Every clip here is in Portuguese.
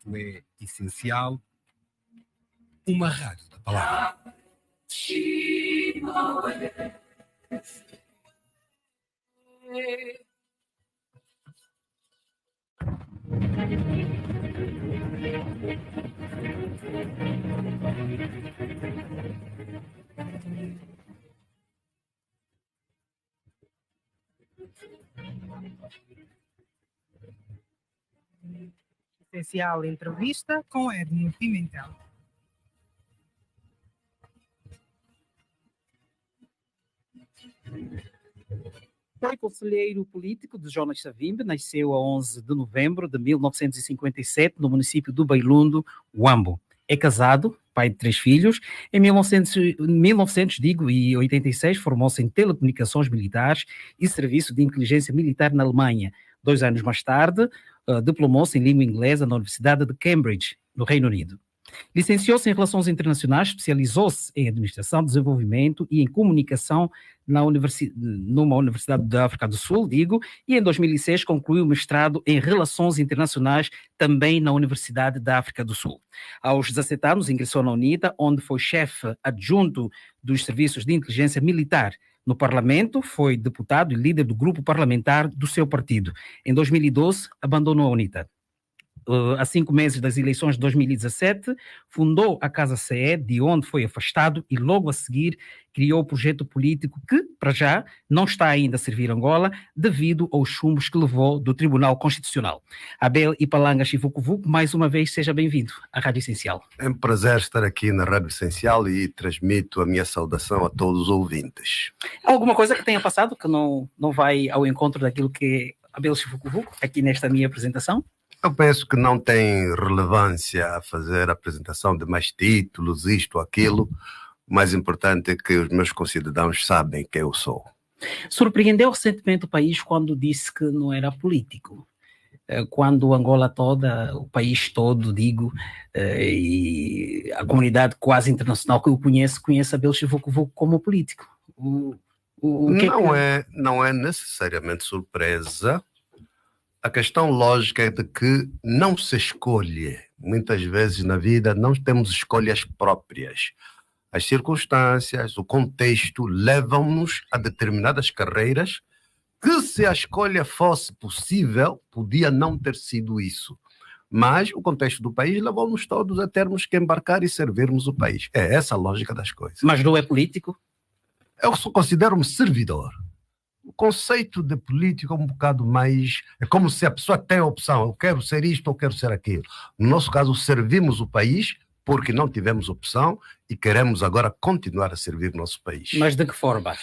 Isto é Essencial, uma rádio da palavra. Essencial entrevista com Edmundo Pimentel. Foi conselheiro político de Jonas Savimbi, nasceu a 11 de novembro de 1957 no município do Beilundo, Huambo. É casado, pai de 3 filhos. Em 1986 formou-se em telecomunicações militares e serviço de inteligência militar na Alemanha. 2 anos mais tarde, diplomou-se em língua inglesa na Universidade de Cambridge, no Reino Unido. Licenciou-se em Relações Internacionais, especializou-se em Administração, Desenvolvimento e em Comunicação numa Universidade da África do Sul, e em 2006 concluiu o mestrado em Relações Internacionais, também na Universidade da África do Sul. Aos 17 anos ingressou na UNITA, onde foi chefe adjunto dos serviços de inteligência militar. No Parlamento, foi deputado e líder do grupo parlamentar do seu partido. Em 2012, abandonou a UNITA. A 5 meses das eleições de 2017, fundou a Casa CE, de onde foi afastado, e logo a seguir criou o projeto político que, para já, não está ainda a servir Angola, devido aos chumbos que levou do Tribunal Constitucional. Abel Ipalanga Chivukuvuku, mais uma vez, seja bem-vindo à Rádio Essencial. É um prazer estar aqui na Rádio Essencial e transmito a minha saudação a todos os ouvintes. Alguma coisa que tenha passado que não vai ao encontro daquilo que é Abel Chivukuvuku, aqui nesta minha apresentação? Eu penso que não tem relevância a fazer a apresentação de mais títulos, isto, aquilo. O mais importante é que os meus concidadãos sabem quem eu sou. Surpreendeu recentemente o país quando disse que não era político. Quando Angola toda, o país todo, e a comunidade quase internacional que eu conhece Abel Chivukuvuku como político. Não é necessariamente surpresa. A questão lógica é de que não se escolhe. Muitas vezes na vida não temos escolhas próprias. As circunstâncias, o contexto levam-nos a determinadas carreiras que, se a escolha fosse possível, podia não ter sido isso. Mas o contexto do país levou-nos todos a termos que embarcar e servirmos o país. É essa a lógica das coisas. Mas não é político? Eu só considero-me servidor. O conceito de político é um bocado mais... É como se a pessoa tem a opção, eu quero ser isto ou quero ser aquilo. No nosso caso, servimos o país porque não tivemos opção e queremos agora continuar a servir o nosso país. Mas de que forma?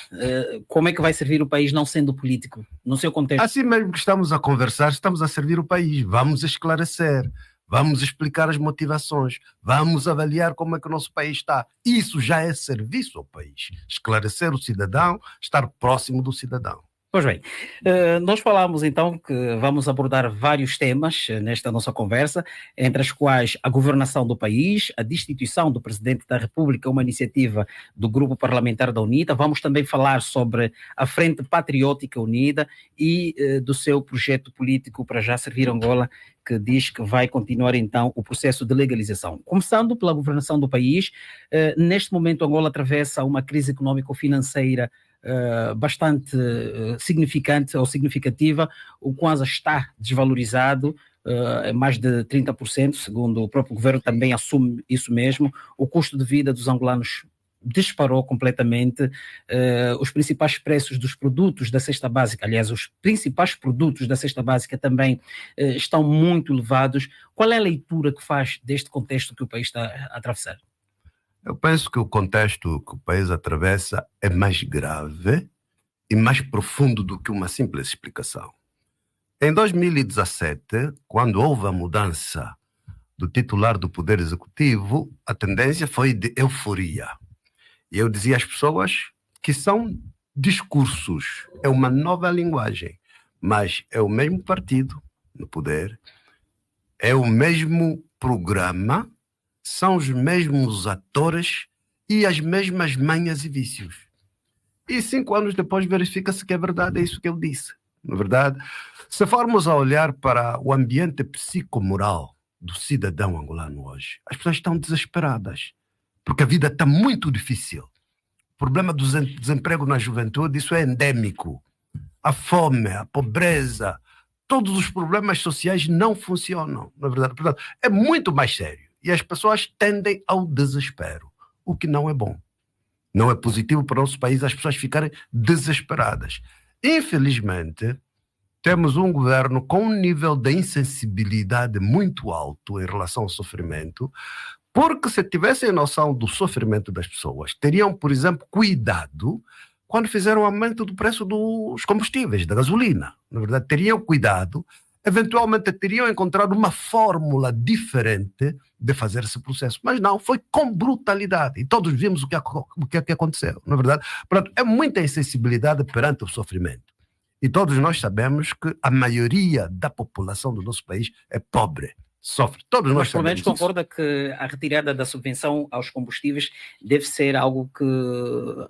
Como é que vai servir o país não sendo político, no seu contexto? Assim mesmo que estamos a conversar, estamos a servir o país. Vamos esclarecer, vamos explicar as motivações, vamos avaliar como é que o nosso país está. Isso já é serviço ao país. Esclarecer o cidadão, estar próximo do cidadão. Pois bem, nós falámos então que vamos abordar vários temas nesta nossa conversa, entre as quais a governação do país, a destituição do Presidente da República, uma iniciativa do Grupo Parlamentar da UNITA. Vamos também falar sobre a Frente Patriótica Unida e do seu projeto político para já servir Angola, que diz que vai continuar então o processo de legalização. Começando pela governação do país, neste momento Angola atravessa uma crise econômico-financeira bastante significante ou significativa. O Kwanza está desvalorizado mais de 30%, segundo o próprio governo também assume isso mesmo. O custo de vida dos angolanos disparou completamente. Os principais preços dos produtos da cesta básica, aliás, os principais produtos da cesta básica também estão muito elevados. Qual é a leitura que faz deste contexto que o país está a atravessar? Eu penso que o contexto que o país atravessa é mais grave e mais profundo do que uma simples explicação. Em 2017, quando houve a mudança do titular do Poder Executivo, a tendência foi de euforia. E eu dizia às pessoas que são discursos, é uma nova linguagem, mas é o mesmo partido no poder, é o mesmo programa, são os mesmos atores e as mesmas manhas e vícios. E 5 anos depois verifica-se que é verdade, é isso que eu disse. Na verdade, se formos a olhar para o ambiente psicomoral do cidadão angolano hoje. As pessoas estão desesperadas, porque a vida está muito difícil. O problema do desemprego na juventude, isso é endêmico. A fome, a pobreza, todos os problemas sociais não funcionam, na verdade. Portanto, é muito mais sério. E as pessoas tendem ao desespero, o que não é bom. Não é positivo para o nosso país as pessoas ficarem desesperadas. Infelizmente, temos um governo com um nível de insensibilidade muito alto em relação ao sofrimento, porque se tivessem noção do sofrimento das pessoas, teriam, por exemplo, cuidado quando fizeram o aumento do preço dos combustíveis, da gasolina. Na verdade, teriam cuidado, eventualmente teriam encontrado uma fórmula diferente de fazer esse processo. Mas não, foi com brutalidade. E todos vimos o que aconteceu, na verdade. Portanto, é muita insensibilidade perante o sofrimento. E todos nós sabemos que a maioria da população do nosso país é pobre, sofre. Todos nós Mas pelo menos sabemos concorda que a retirada da subvenção aos combustíveis deve ser algo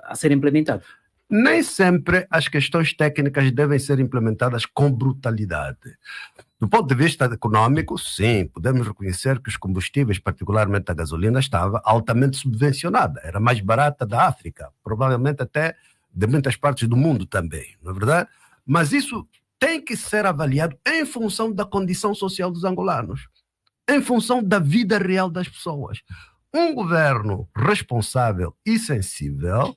a ser implementado? Nem sempre as questões técnicas devem ser implementadas com brutalidade. Do ponto de vista econômico, sim, podemos reconhecer que os combustíveis, particularmente a gasolina, estava altamente subvencionada. Era mais barata da África, provavelmente até de muitas partes do mundo também, não é verdade? Mas isso tem que ser avaliado em função da condição social dos angolanos, em função da vida real das pessoas. Um governo responsável e sensível,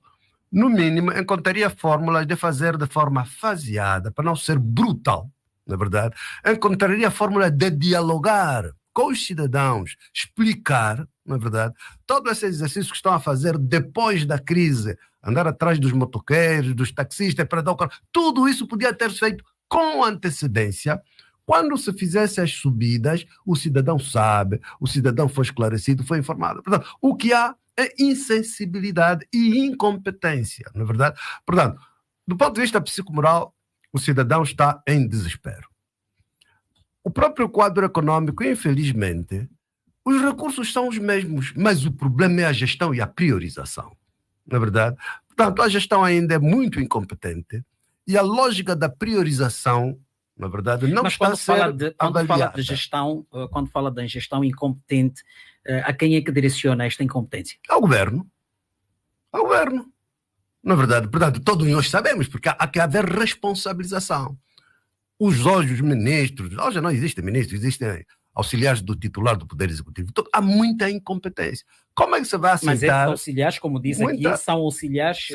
no mínimo, encontraria fórmulas de fazer de forma faseada, para não ser brutal, na verdade. Encontraria fórmulas de dialogar com os cidadãos, explicar, na verdade, todo esse exercício que estão a fazer depois da crise, andar atrás dos motoqueiros, dos taxistas, para dar o carro, tudo isso podia ter feito com antecedência. Quando se fizesse as subidas, o cidadão sabe, o cidadão foi esclarecido, foi informado. Portanto, o que há é insensibilidade e incompetência, na verdade. Portanto, do ponto de vista psicomoral, o cidadão está em desespero. O próprio quadro econômico, infelizmente, os recursos são os mesmos, mas o problema é a gestão e a priorização, na verdade. Portanto, a gestão ainda é muito incompetente e a lógica da priorização, na verdade, não está a ser avaliada. Quando fala da gestão incompetente, a quem é que direciona esta incompetência? Ao governo. Ao governo. Na verdade, portanto, todos nós sabemos, porque há que haver responsabilização. Os hoje, os ministros, hoje não existem ministros, existem auxiliares do titular do Poder Executivo. Então, há muita incompetência. Como é que você vai aceitar? Mas esses auxiliares, como diz aqui, são auxiliares,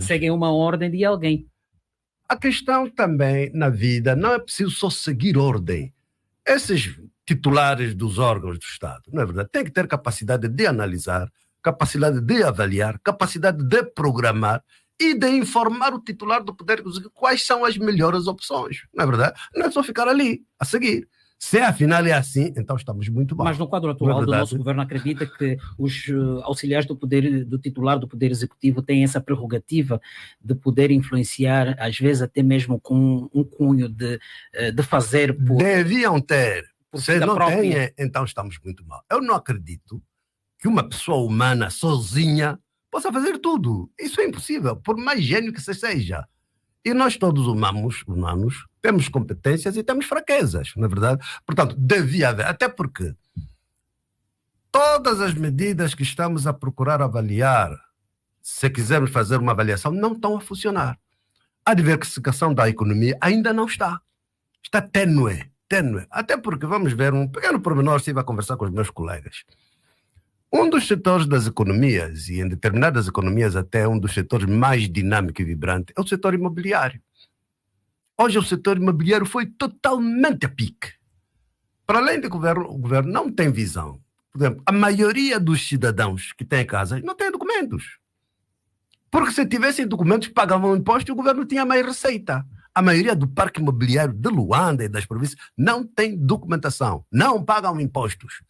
seguem uma ordem de alguém. A questão também na vida não é preciso só seguir ordem. Esses titulares dos órgãos do Estado, não é verdade? Tem que ter capacidade de analisar, capacidade de avaliar, capacidade de programar e de informar o titular do Poder Executivo quais são as melhores opções, não é verdade? Não é só ficar ali, a seguir. Se afinal é assim, então estamos muito mal. Mas no quadro atual do nosso governo, acredita que os auxiliares do titular do Poder Executivo têm essa prerrogativa de poder influenciar, às vezes até mesmo com um cunho de fazer... Deviam ter. Se não têm, então estamos muito mal. Eu não acredito que uma pessoa humana sozinha possa fazer tudo. Isso é impossível, por mais gênio que seja. E nós todos humanos temos competências e temos fraquezas, na verdade. Portanto, devia haver, até porque todas as medidas que estamos a procurar avaliar, se quisermos fazer uma avaliação, não estão a funcionar. A diversificação da economia ainda não está. Está tênue. Até porque, vamos ver, um pequeno pormenor, estive a conversar com os meus colegas. Um dos setores das economias, e em determinadas economias até um dos setores mais dinâmico e vibrante, é o setor imobiliário. Hoje o setor imobiliário foi totalmente a pique. Para além do governo, o governo não tem visão. Por exemplo, a maioria dos cidadãos que têm casas não tem documentos. Porque se tivessem documentos, pagavam imposto e o governo tinha mais receita. A maioria do parque imobiliário de Luanda e das províncias não tem documentação, não pagam impostos.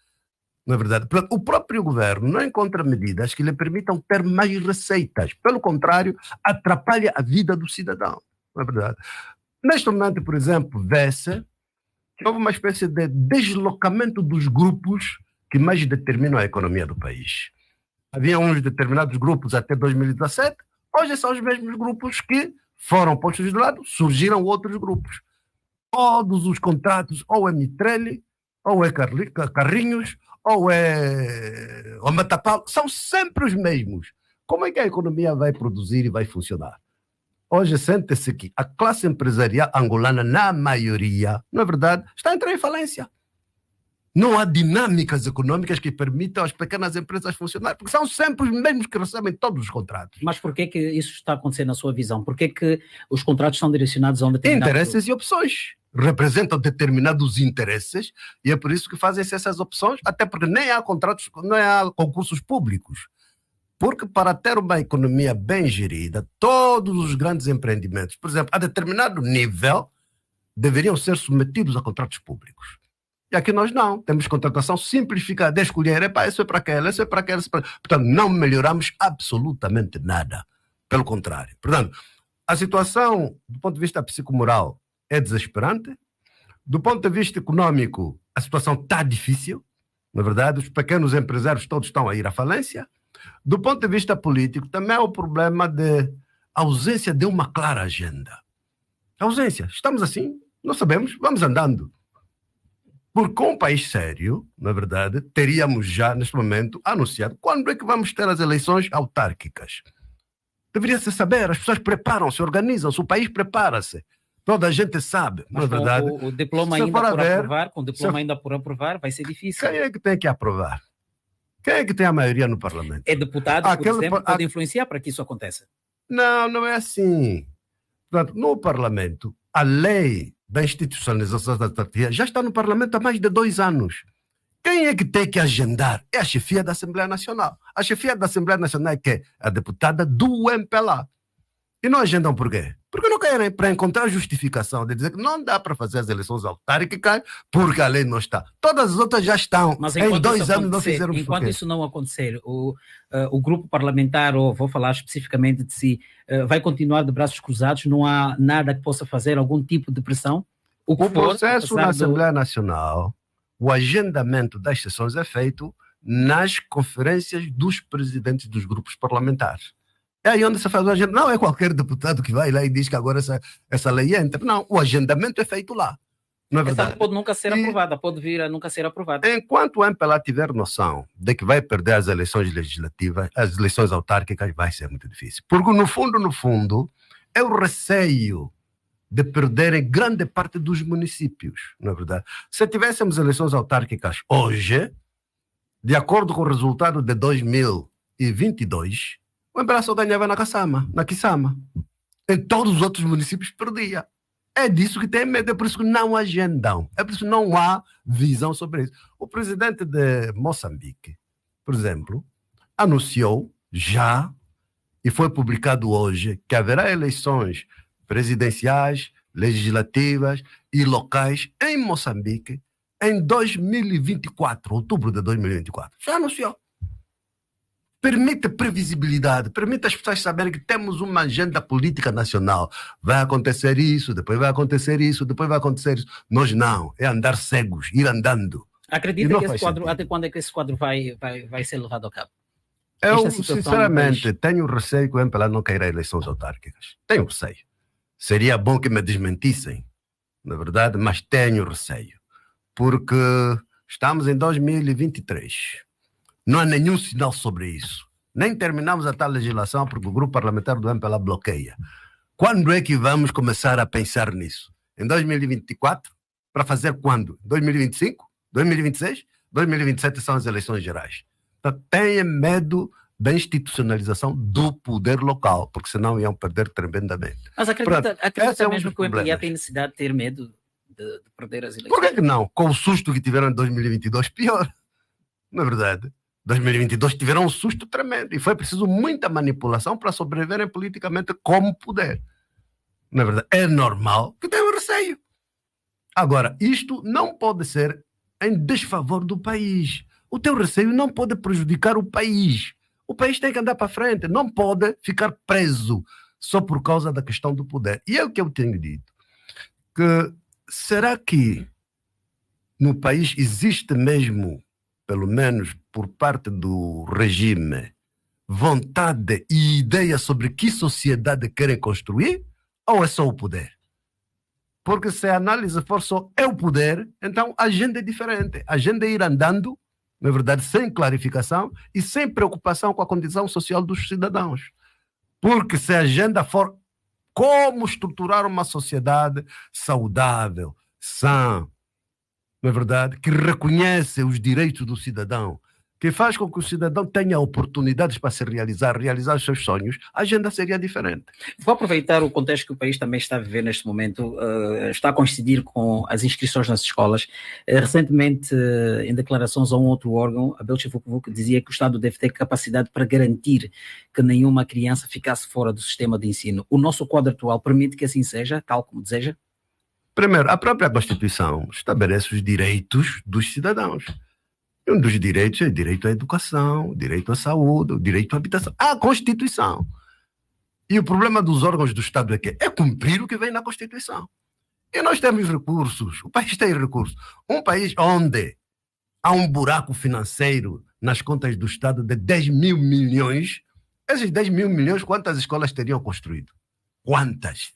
Não é verdade? O próprio governo não encontra medidas que lhe permitam ter mais receitas. Pelo contrário, atrapalha a vida do cidadão. Não é verdade? Neste momento, por exemplo, vê-se que houve uma espécie de deslocamento dos grupos que mais determinam a economia do país. Havia uns determinados grupos até 2017, hoje são os mesmos grupos que foram postos de lado, surgiram outros grupos. Todos os contratos, ou é Mitrelli, ou é Carrinhos, ou é o Matapau, são sempre os mesmos. Como é que a economia vai produzir e vai funcionar? Hoje sente-se que a classe empresarial angolana, na maioria, na verdade, está a entrar em falência. Não há dinâmicas econômicas que permitam às pequenas empresas funcionar, porque são sempre os mesmos que recebem todos os contratos. Mas por que isso está acontecendo na sua visão? Por que os contratos são direcionados a um determinado... Interesses e opções. Representam determinados interesses e é por isso que fazem-se essas opções, até porque nem há contratos, não há concursos públicos. Porque para ter uma economia bem gerida, todos os grandes empreendimentos, por exemplo, a determinado nível, deveriam ser submetidos a contratos públicos. E aqui nós não, temos contratação simplificada, de escolher, isso é para aquela, isso é para aquela, portanto, não melhoramos absolutamente nada. Pelo contrário. Portanto, a situação, do ponto de vista psicomoral, é desesperante. Do ponto de vista econômico, a situação está difícil. Na verdade, os pequenos empresários todos estão a ir à falência. Do ponto de vista político, também é o problema de ausência de uma clara agenda. Ausência. Estamos assim, não sabemos, vamos andando. Porque um país sério, na verdade, teríamos já, neste momento, anunciado quando é que vamos ter as eleições autárquicas. Deveria-se saber, as pessoas preparam-se, organizam-se, o país prepara-se. Toda a gente sabe, mas na verdade. O diploma ainda por aprovar, com o diploma ainda por aprovar, vai ser difícil. Quem é que tem que aprovar? Quem é que tem a maioria no parlamento? É deputado, por exemplo, pode influenciar para que isso aconteça? Não, não é assim. Portanto, no parlamento, a lei da institucionalização da autarquia já está no parlamento há mais de 2 anos. Quem é que tem que agendar? É a chefia da Assembleia Nacional. A chefia da Assembleia Nacional é que é a deputada do MPLA. E não agendam por quê? Porque não querem, para encontrar justificação de dizer que não dá para fazer as eleições autárquicas porque a lei não está. Todas as outras já estão. Mas em 2 anos não fizeram enquanto isso não acontecer, o grupo parlamentar, ou vou falar especificamente de si, vai continuar de braços cruzados? Não há nada que possa fazer, algum tipo de pressão? O processo na Assembleia Nacional, o agendamento das sessões é feito nas conferências dos presidentes dos grupos parlamentares. É aí onde se faz o agendamento. Não é qualquer deputado que vai lá e diz que agora essa lei entra. Não, o agendamento é feito lá. Não é verdade? Essa pode nunca ser aprovada, pode vir a nunca ser aprovada. Enquanto o MPLA tiver noção de que vai perder as eleições legislativas, as eleições autárquicas, vai ser muito difícil. Porque no fundo, é o receio de perderem grande parte dos municípios, não é verdade? Se tivéssemos eleições autárquicas hoje, de acordo com o resultado de 2022, o MPLA só ganhava na Kisama. Em todos os outros municípios perdia. É disso que tem medo, é por isso que não agendam. É por isso que não há visão sobre isso. O presidente de Moçambique, por exemplo, anunciou já, e foi publicado hoje, que haverá eleições presidenciais, legislativas e locais em Moçambique em 2024, outubro de 2024. Já anunciou. Permite previsibilidade, permite as pessoas saberem que temos uma agenda política nacional. Vai acontecer isso, depois vai acontecer isso, depois vai acontecer isso. Nós não, é andar cegos, ir andando. Acredita que esse quadro, até quando é que esse quadro vai ser levado a cabo? Eu, sinceramente, tenho receio que o MPLA não queira eleições autárquicas. Tenho receio. Seria bom que me desmentissem, na verdade, mas tenho receio. Porque estamos em 2023. Não há nenhum sinal sobre isso. Nem terminamos a tal legislação porque o grupo parlamentar do MPLA bloqueia. Quando é que vamos começar a pensar nisso? Em 2024? Para fazer quando? 2025? 2026? 2027 são as eleições gerais. Então, tenha medo da institucionalização do poder local, porque senão iam perder tremendamente. Mas acredita mesmo que o MPLA tem necessidade de ter medo de perder as eleições? Por que não? Com o susto que tiveram em 2022, pior. Na verdade. 2022 tiveram um susto tremendo e foi preciso muita manipulação para sobreviverem politicamente como puder. Na verdade, é normal que tenham receio. Agora, isto não pode ser em desfavor do país. O teu receio não pode prejudicar o país. O país tem que andar para frente, não pode ficar preso só por causa da questão do poder. E é o que eu tenho dito. Que será que no país existe mesmo, pelo menos por parte do regime, vontade e ideia sobre que sociedade querem construir? Ou é só o poder? Porque se a análise for só é o poder, então a agenda é diferente. A agenda é ir andando, na verdade, sem clarificação e sem preocupação com a condição social dos cidadãos. Porque se a agenda for como estruturar uma sociedade saudável, sã, na verdade, que reconhece os direitos do cidadão, que faz com que o cidadão tenha oportunidades para se realizar os seus sonhos, a agenda seria diferente. Vou aproveitar o contexto que o país também está a viver neste momento, está a coincidir com as inscrições nas escolas. Recentemente, em declarações a um outro órgão, Abel Chivukuvuku dizia que o Estado deve ter capacidade para garantir que nenhuma criança ficasse fora do sistema de ensino. O nosso quadro atual permite que assim seja, tal como deseja? Primeiro, a própria Constituição estabelece os direitos dos cidadãos. Um dos direitos é o direito à educação, o direito à saúde, o direito à habitação. A Constituição. E o problema dos órgãos do Estado é que é cumprir o que vem na Constituição. E nós temos recursos, o país tem recursos. Um país onde há um buraco financeiro nas contas do Estado de 10 mil milhões, esses 10 mil milhões, quantas escolas teriam construído? Quantas?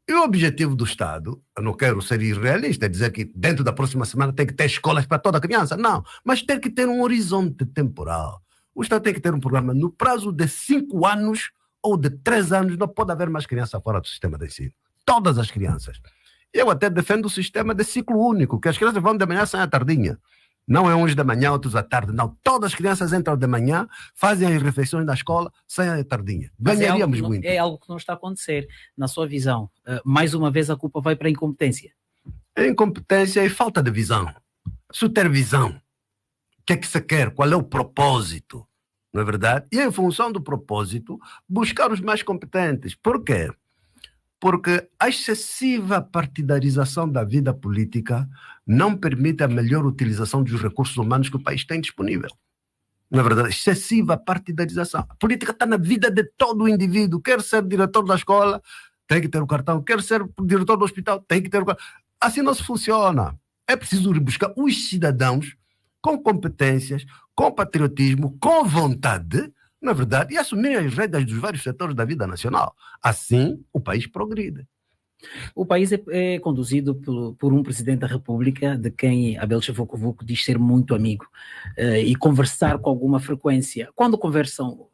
E o objetivo do Estado, eu não quero ser irrealista, dizer que dentro da próxima semana tem que ter escolas para toda criança, não, mas tem que ter um horizonte temporal. O Estado tem que ter um programa no prazo de 5 anos ou de 3 anos, não pode haver mais criança fora do sistema de ensino. Todas as crianças. Eu até defendo o sistema de ciclo único, que as crianças vão de manhã saem à tardinha. Não é uns de manhã, outros à tarde, não. Todas as crianças entram de manhã, fazem as refeições na escola, saem à tardinha. Ganharíamos muito. É algo que não está a acontecer. Na sua visão, mais uma vez a culpa vai para a incompetência. É incompetência e falta de visão. Se ter visão, o que é que se quer? Qual é o propósito? Não é verdade? E em função do propósito, buscar os mais competentes. Por quê? Porque a excessiva partidarização da vida política não permite a melhor utilização dos recursos humanos que o país tem disponível. Na verdade, excessiva partidarização. A política está na vida de todo o indivíduo. Quer ser diretor da escola, tem que ter o cartão. Quer ser diretor do hospital, tem que ter o cartão. Assim não se funciona. É preciso buscar os cidadãos com competências, com patriotismo, com vontade, na verdade, e assumir as rédeas dos vários setores da vida nacional. Assim, o país progride. O país é conduzido por um presidente da República, de quem Abel Chivukuvuku diz ser muito amigo, e conversar com alguma frequência. Quando conversam,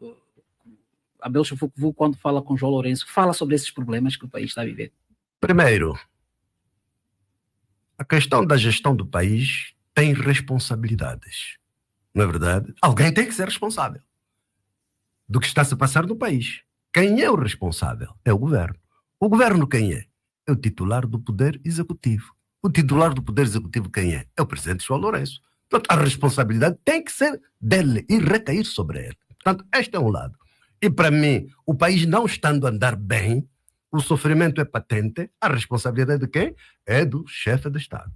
Abel Chivukuvuku, quando fala com João Lourenço, fala sobre esses problemas que o país está a viver? Primeiro, a questão da gestão do país tem responsabilidades. Não é verdade? Alguém tem que ser responsável do que está a se passar no país. Quem é o responsável? É o governo. O governo quem é? É o titular do Poder Executivo. O titular do Poder Executivo quem é? É o presidente João Lourenço. Portanto, a responsabilidade tem que ser dele e recair sobre ele. Portanto, este é um lado. E para mim, o país não estando a andar bem, o sofrimento é patente, a responsabilidade de quem? É do chefe de Estado.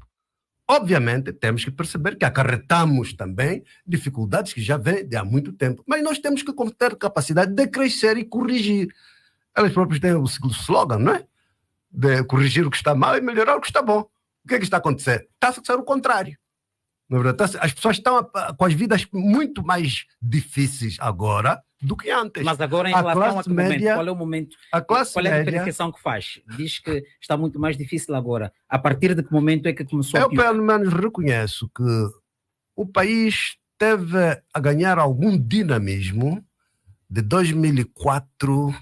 Obviamente, temos que perceber que acarretamos também dificuldades que já vêm de há muito tempo. Mas nós temos que ter capacidade de crescer e corrigir. Elas próprias têm o slogan, não é? De corrigir o que está mal e melhorar o que está bom. O que é que está a acontecer? Está a ser o contrário. Na verdade, as pessoas estão com as vidas muito mais difíceis agora do que antes. Mas agora, em relação a que momento? Qual é o momento? Qual é a diferenciação que faz? Diz que está muito mais difícil agora. A partir de que momento é que começou a piorar? Eu, pelo menos, reconheço que o país teve a ganhar algum dinamismo de 2004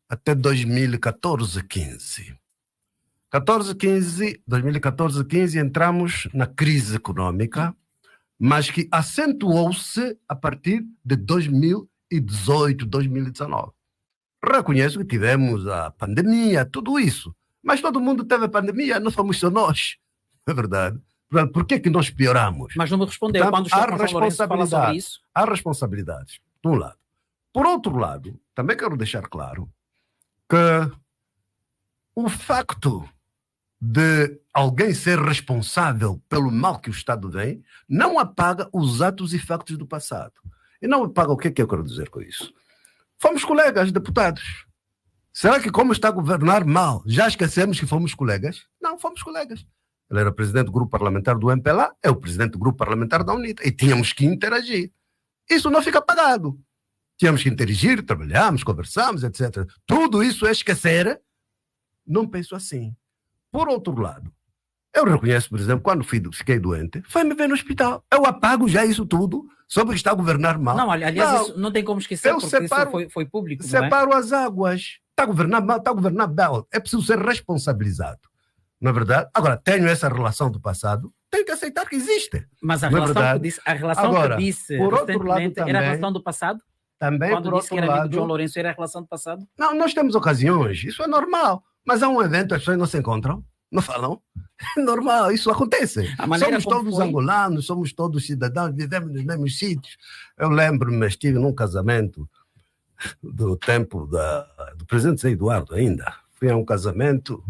até 2014, 15. 2014, 15 entramos na crise econômica, mas que acentuou-se a partir de 2018, 2019. Reconheço que tivemos a pandemia, tudo isso, mas todo mundo teve a pandemia, não fomos só nós, é verdade. Por que nós pioramos? Mas não me respondeu. Portanto, quando o João Lourenço fala sobre isso? Há responsabilidades, de um lado. Por outro lado, também quero deixar claro que o facto de alguém ser responsável pelo mal que o Estado tem não apaga os atos e factos do passado. E não apaga o que é que eu quero dizer com isso? Fomos colegas, deputados. Será que como está a governar mal, já esquecemos que fomos colegas? Não, fomos colegas. Ele era presidente do grupo parlamentar do MPLA, é o presidente do grupo parlamentar da UNITA, e tínhamos que interagir. Isso não fica apagado. Tínhamos que interagir, trabalhamos, conversamos, etc. Tudo isso é esquecer? Não penso assim. Por outro lado, eu reconheço, por exemplo, quando fiquei doente, foi me ver no hospital. Eu apago já isso tudo sobre que está a governar mal. Não, aliás, isso não tem como esquecer, porque isso foi público. Separo as águas. Está a governar mal, está a governar bem. É preciso ser responsabilizado. Não é verdade? Agora, tenho essa relação do passado, tenho que aceitar que existe. Mas a relação Agora, que disse por outro lado, também, era a relação do passado? Também, quando por disse que outro era amigo lado, de João Lourenço, era a relação do passado? Não, nós temos ocasiões, isso é normal. Mas há um evento, as pessoas não se encontram, não falam. É normal, isso acontece. Somos todos angolanos, somos todos cidadãos, vivemos nos mesmos sítios. Eu lembro-me, estive num casamento do tempo do presidente Zé Eduardo ainda. Fui a um casamento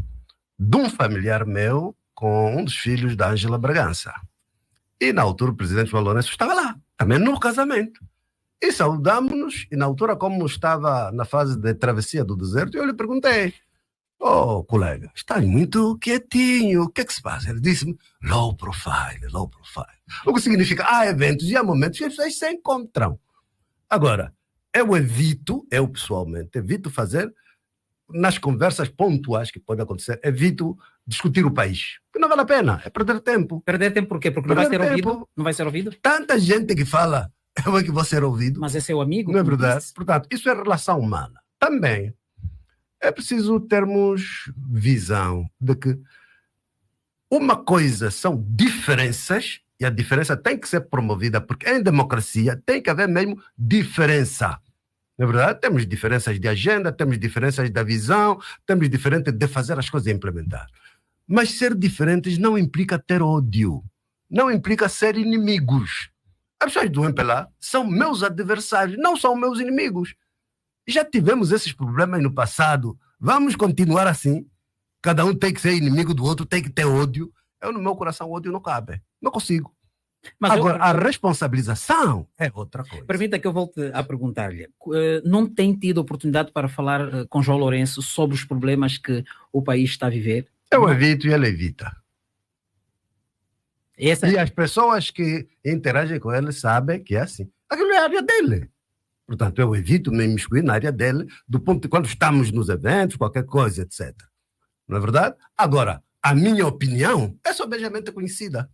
de um familiar meu com um dos filhos da Ângela Bragança. E na altura o presidente João Lourenço estava lá, também no casamento. E saudámos-nos, e na altura, como estava na fase de travessia do deserto, eu lhe perguntei: "Oh, colega, está muito quietinho, o que é que se passa?" Ele disse-me: low profile, low profile. O que significa, há eventos e há momentos que as pessoas se encontram. Agora, eu pessoalmente, evito fazer, nas conversas pontuais que podem acontecer, evito discutir o país. Porque não vale a pena, é perder tempo. Perder tempo por quê? Porque não vai ser ouvido? Não vai ser ouvido? Tanta gente que fala, eu é que vou ser ouvido. Mas é seu amigo? Não é verdade? Portanto, isso é relação humana. Também é preciso termos visão de que uma coisa são diferenças, e a diferença tem que ser promovida, porque em democracia tem que haver mesmo diferença. Na verdade, temos diferenças de agenda, temos diferenças da visão, temos diferenças de fazer as coisas e implementar. Mas ser diferentes não implica ter ódio, não implica ser inimigos. As pessoas do MPLA são meus adversários, não são meus inimigos. Já tivemos esses problemas no passado, vamos continuar assim? Cada um tem que ser inimigo do outro, tem que ter ódio. Eu, no meu coração, o ódio não cabe, não consigo. Mas agora, a responsabilização é outra coisa. Permita que eu volte a perguntar-lhe. Não tem tido oportunidade para falar com João Lourenço sobre os problemas que o país está a viver? Eu evito e ele evita. E as pessoas que interagem com ele sabem que é assim. Aquilo é a área dele. Portanto, eu evito me imiscuir na área dele, do ponto de quando estamos nos eventos, qualquer coisa, etc. Não é verdade? Agora, a minha opinião é sobejamente conhecida.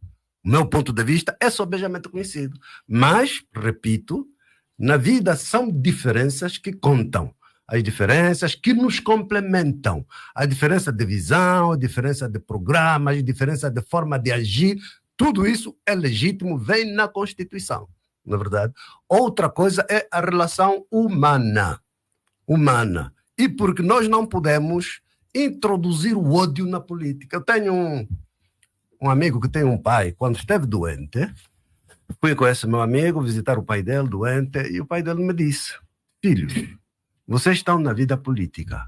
O meu ponto de vista é sobejamente conhecido. Mas, repito, na vida são diferenças que contam. As diferenças que nos complementam. A diferença de visão, a diferença de programas, a diferença de forma de agir, tudo isso é legítimo, vem na Constituição, na verdade. Outra coisa é a relação humana. E porque nós não podemos introduzir o ódio na política. Eu tenho um amigo que tem um pai, quando esteve doente, fui com esse meu amigo visitar o pai dele, doente, e o pai dele me disse: "Filhos, vocês estão na vida política,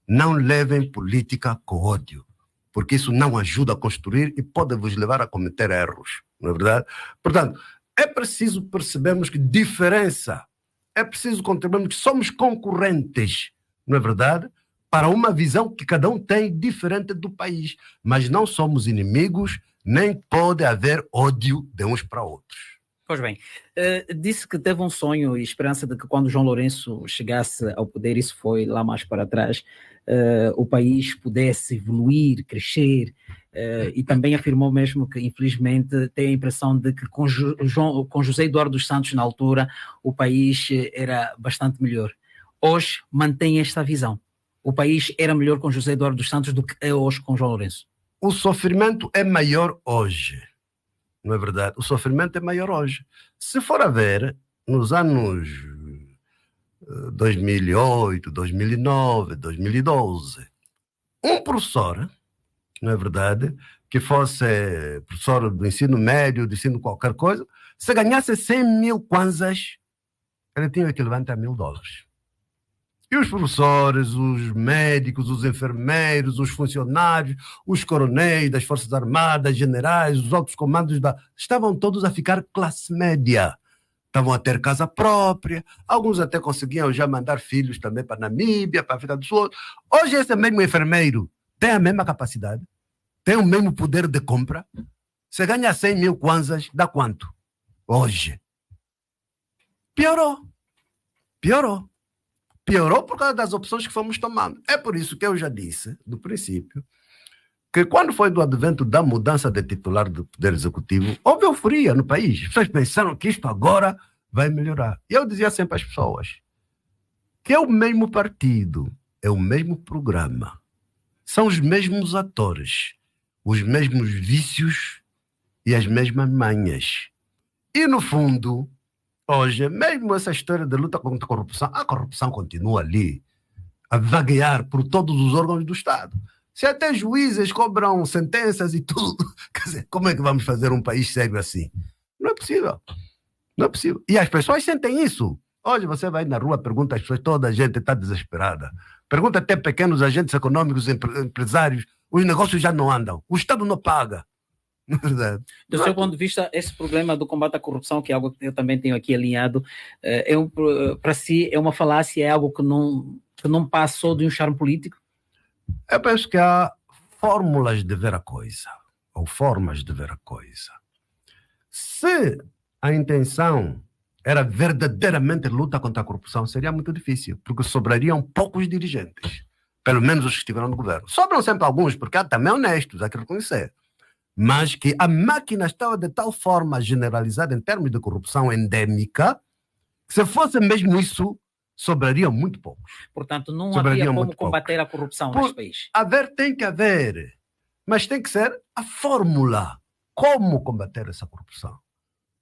não levem política com ódio, porque isso não ajuda a construir e pode vos levar a cometer erros", não é verdade? Portanto, é preciso percebermos que diferença, é preciso contribuirmos que somos concorrentes, não é verdade? Para uma visão que cada um tem diferente do país, mas não somos inimigos, nem pode haver ódio de uns para outros. Pois bem, disse que teve um sonho e esperança de que quando João Lourenço chegasse ao poder, isso foi lá mais para trás, o país pudesse evoluir, crescer, e também afirmou mesmo que, infelizmente, tem a impressão de que com José Eduardo dos Santos, na altura, o país era bastante melhor. Hoje mantém esta visão. O país era melhor com José Eduardo dos Santos do que é hoje com João Lourenço. O sofrimento é maior hoje. Não é verdade? O sofrimento é maior hoje. Se for a ver, nos anos 2008, 2009, 2012, um professor, não é verdade, que fosse professor do ensino médio, do ensino qualquer coisa, se ganhasse 100 mil kwanzas, ele tinha o equivalente a $1.000. E os professores, os médicos, os enfermeiros, os funcionários, os coronéis das Forças Armadas, generais, os altos comandos estavam todos a ficar classe média. Estavam a ter casa própria, alguns até conseguiam já mandar filhos também para a Namíbia, para a África do Sul. Hoje esse mesmo enfermeiro tem a mesma capacidade, tem o mesmo poder de compra. Você ganha 100 mil kwanzas, dá quanto? Hoje. Piorou. Piorou por causa das opções que fomos tomando. É por isso que eu já disse, do princípio, que quando foi do advento da mudança de titular do Poder Executivo, houve euforia no país. As pessoas pensaram que isto agora vai melhorar. E eu dizia sempre às pessoas que é o mesmo partido, é o mesmo programa, são os mesmos atores, os mesmos vícios e as mesmas manhas. E, no fundo, hoje, mesmo essa história de luta contra a corrupção continua ali, a vaguear por todos os órgãos do Estado. Se até juízes cobram sentenças e tudo, quer dizer, como é que vamos fazer um país sério assim? Não é possível. Não é possível. E as pessoas sentem isso. Hoje você vai na rua, pergunta às pessoas, toda a gente está desesperada. Pergunta até pequenos agentes econômicos, empresários, os negócios já não andam. O Estado não paga. Não é verdade? Do seu ponto de vista, esse problema do combate à corrupção, que é algo que eu também tenho aqui alinhado, para si é uma falácia, é algo que não passou de um charme político? Eu penso que há fórmulas de ver a coisa, ou formas de ver a coisa. Se a intenção era verdadeiramente luta contra a corrupção, seria muito difícil, porque sobrariam poucos dirigentes, pelo menos os que estiveram no governo. Sobram sempre alguns, porque há também honestos, há que reconhecer. Mas que a máquina estava de tal forma generalizada em termos de corrupção endêmica, que se fosse mesmo isso, sobrariam muito poucos. Portanto, não havia como combater a corrupção neste país. Tem que haver, mas tem que ser a fórmula. Como combater essa corrupção?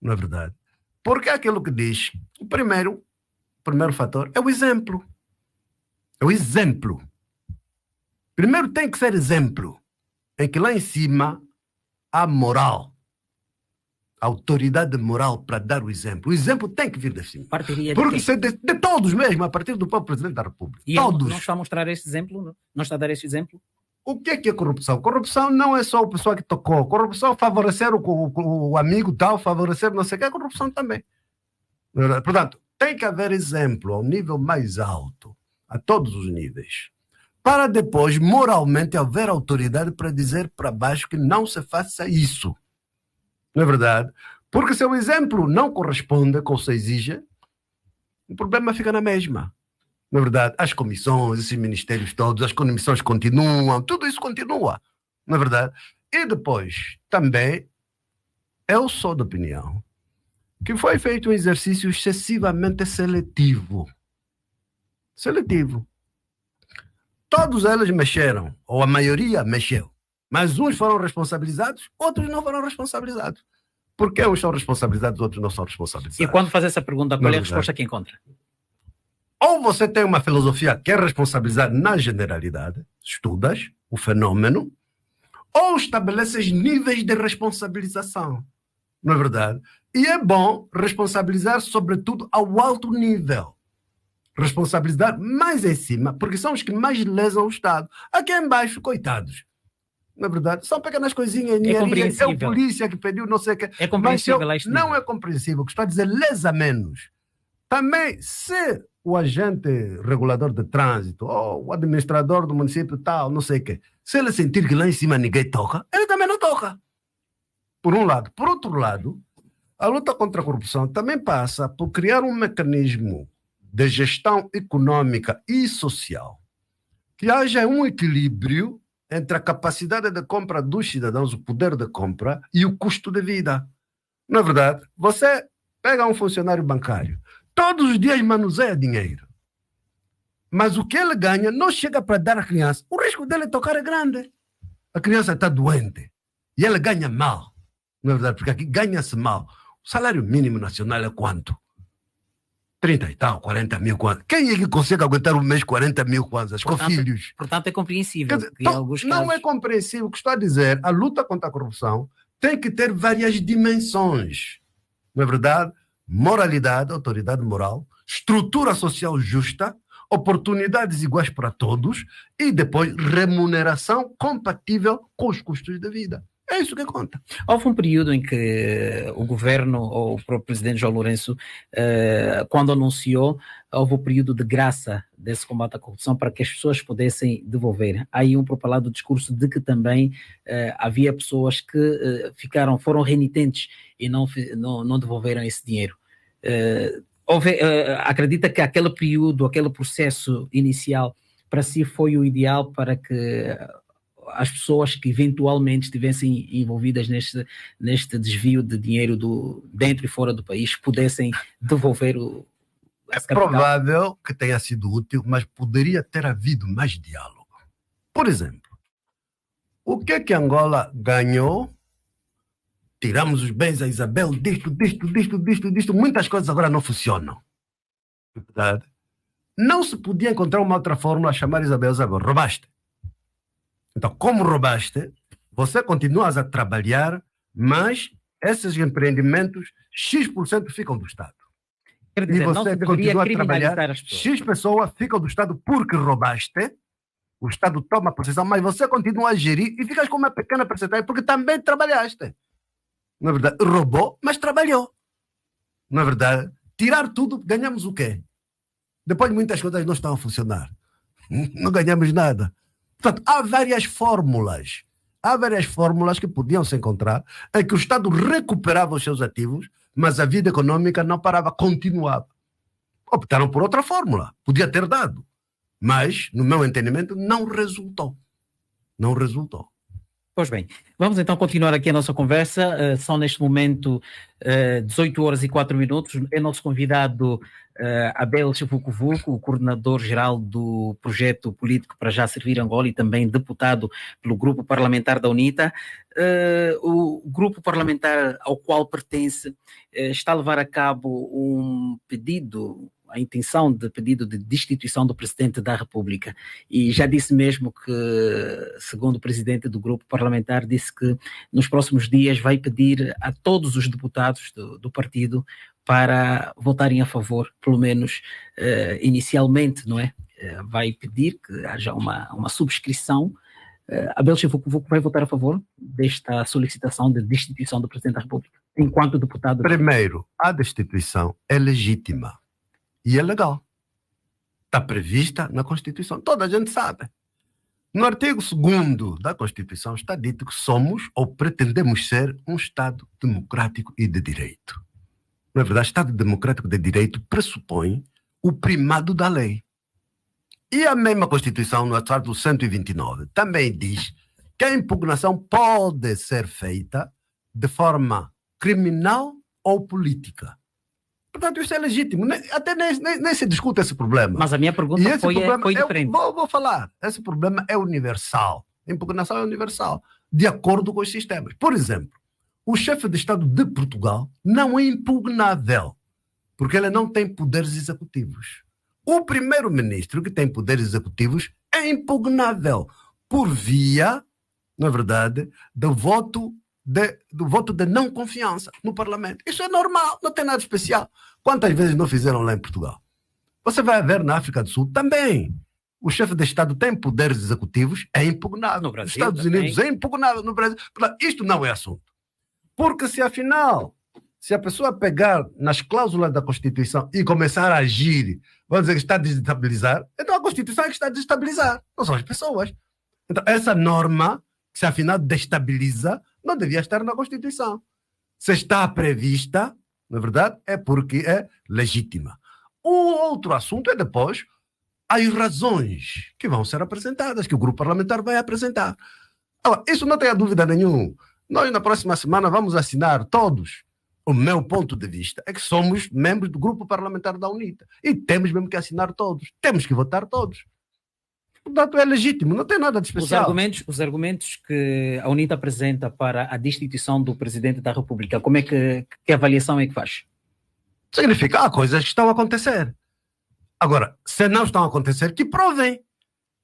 Não é verdade? Porque é aquilo que diz, o primeiro fator é o exemplo. É o exemplo. Primeiro tem que ser exemplo, em que lá em cima há moral, autoridade moral para dar o exemplo. O exemplo tem que vir de cima. Porque de todos mesmo, a partir do próprio Presidente da República. E todos. Não está a mostrar este exemplo? Não está a dar este exemplo? O que é corrupção? Corrupção não é só o pessoal que tocou. Corrupção é favorecer o amigo tal, favorecer não sei o que. É corrupção também. Portanto, tem que haver exemplo ao nível mais alto, a todos os níveis, para depois, moralmente, haver autoridade para dizer para baixo que não se faça isso. Não é verdade? Porque se o exemplo não corresponde com o que se exige, o problema fica na mesma. Na verdade, as comissões, esses ministérios todos, as comissões continuam, tudo isso continua, na verdade. E depois, também, eu sou da opinião que foi feito um exercício excessivamente seletivo. Seletivo. Todos eles mexeram, ou a maioria mexeu, mas uns foram responsabilizados, outros não foram responsabilizados. Por que uns são responsabilizados, outros não são responsabilizados? E quando faz essa pergunta, qual é a resposta que encontra? Ou você tem uma filosofia que é responsabilizar na generalidade, estudas o fenômeno, ou estabeleces níveis de responsabilização, não é verdade? E é bom responsabilizar, sobretudo, ao alto nível. Responsabilizar mais em cima, porque são os que mais lesam o Estado. Aqui embaixo, coitados. Na verdade, são pequenas coisinhas. É o polícia que pediu, não sei o que. É compreensível. Não é compreensível, que estou a dizer lesa menos. Também, se o agente regulador de trânsito ou o administrador do município tal, não sei o quê, se ele sentir que lá em cima ninguém toca, ele também não toca. Por um lado. Por outro lado, a luta contra a corrupção também passa por criar um mecanismo de gestão econômica e social que haja um equilíbrio entre a capacidade de compra dos cidadãos, o poder de compra e o custo de vida. Não é verdade? Você pega um funcionário bancário, todos os dias manuseia dinheiro, mas o que ele ganha não chega para dar à criança. O risco dele tocar é grande. A criança está doente e ele ganha mal. Não é verdade? Porque aqui ganha-se mal. O salário mínimo nacional é quanto? 30 e tal, 40 mil kwanzas. Quem é que consegue aguentar um mês 40 mil kwanzas com filhos? Portanto, é compreensível. Dizer, não é compreensível. O que estou a dizer, a luta contra a corrupção tem que ter várias dimensões. Não é verdade? Moralidade, autoridade moral, estrutura social justa, oportunidades iguais para todos e depois remuneração compatível com os custos da vida. É isso que conta. Houve um período em que o governo, ou o próprio presidente João Lourenço, quando anunciou, houve um período de graça desse combate à corrupção para que as pessoas pudessem devolver. Há aí um propalado discurso de que também havia pessoas que foram renitentes e não devolveram esse dinheiro. Acredita que aquele período, aquele processo inicial, para si foi o ideal para que as pessoas que eventualmente estivessem envolvidas neste desvio de dinheiro dentro e fora do país pudessem devolver É capital? provável que tenha sido útil, mas poderia ter havido mais diálogo. Por exemplo, o que é que Angola ganhou? Tiramos os bens a Isabel, disto. Muitas coisas agora não funcionam. Verdade? Não se podia encontrar uma outra fórmula a chamar Isabel, roubaste. Então, como roubaste, você continuas a trabalhar, mas esses empreendimentos, X% ficam do Estado. Quer dizer, E não você se deveria continua a criminalizar trabalhar, as pessoas. X pessoas ficam do Estado porque roubaste, o Estado toma possessão, mas você continua a gerir e ficas com uma pequena percentagem porque também trabalhaste. Na verdade, roubou, mas trabalhou. Na verdade, tirar tudo, ganhamos o quê? Depois muitas coisas não estão a funcionar. Não ganhamos nada. Portanto, há várias fórmulas. Há várias fórmulas que podiam se encontrar em que o Estado recuperava os seus ativos, mas a vida econômica não parava, continuava. Optaram por outra fórmula. Podia ter dado. Mas, no meu entendimento, não resultou. Não resultou. Pois bem, vamos então continuar aqui a nossa conversa. São neste momento 18 horas e 4 minutos. É nosso convidado Abel Chivucovuco, o coordenador-geral do projeto político Para Já Servir Angola e também deputado pelo grupo parlamentar da UNITA. O grupo parlamentar ao qual pertence está a levar a cabo um pedido, a intenção de pedido de destituição do Presidente da República. E já disse mesmo que, segundo o presidente do grupo parlamentar, disse que nos próximos dias vai pedir a todos os deputados do partido para votarem a favor, pelo menos inicialmente, não é? Vai pedir que haja uma subscrição. Abel Chivucovuco vai votar a favor desta solicitação de destituição do Presidente da República, enquanto deputado? Primeiro, a destituição é legítima. E é legal. Está prevista na Constituição. Toda a gente sabe. No artigo 2º da Constituição está dito que somos ou pretendemos ser um Estado democrático e de direito. Na verdade, Estado democrático de direito pressupõe o primado da lei. E a mesma Constituição, no artigo 129, também diz que a impugnação pode ser feita de forma criminal ou política. Portanto, isso é legítimo. Até nem se discute esse problema. Mas a minha pergunta foi diferente. Vou falar. Esse problema é universal. A impugnação é universal, de acordo com os sistemas. Por exemplo, o chefe de Estado de Portugal não é impugnável, porque ele não tem poderes executivos. O primeiro-ministro, que tem poderes executivos, é impugnável por via, na verdade, do voto de não confiança no Parlamento. Isso é normal, não tem nada especial. Quantas vezes não fizeram lá em Portugal? Você vai ver na África do Sul também. O chefe de Estado tem poderes executivos, é impugnável. No Brasil, nos Estados também. Unidos é impugnável. No Brasil. Isto não é assunto. Porque se afinal, se a pessoa pegar nas cláusulas da Constituição e começar a agir, vamos dizer que está a desestabilizar, então a Constituição é que está a desestabilizar, não são as pessoas. Então essa norma, se afinal destabiliza, não devia estar na Constituição. Se está prevista, na verdade, é porque é legítima. O outro assunto é depois as razões que vão ser apresentadas, que o grupo parlamentar vai apresentar. Agora, isso não tenha dúvida nenhuma. Nós, na próxima semana, vamos assinar todos. O meu ponto de vista é que somos membros do grupo parlamentar da UNITA. E temos mesmo que assinar todos. Temos que votar todos. Portanto, é legítimo, não tem nada de especial. Os argumentos que a UNITA apresenta para a destituição do Presidente da República, como é que avaliação é que faz? Significa há coisas que estão a acontecer. Agora, se não estão a acontecer, que provem.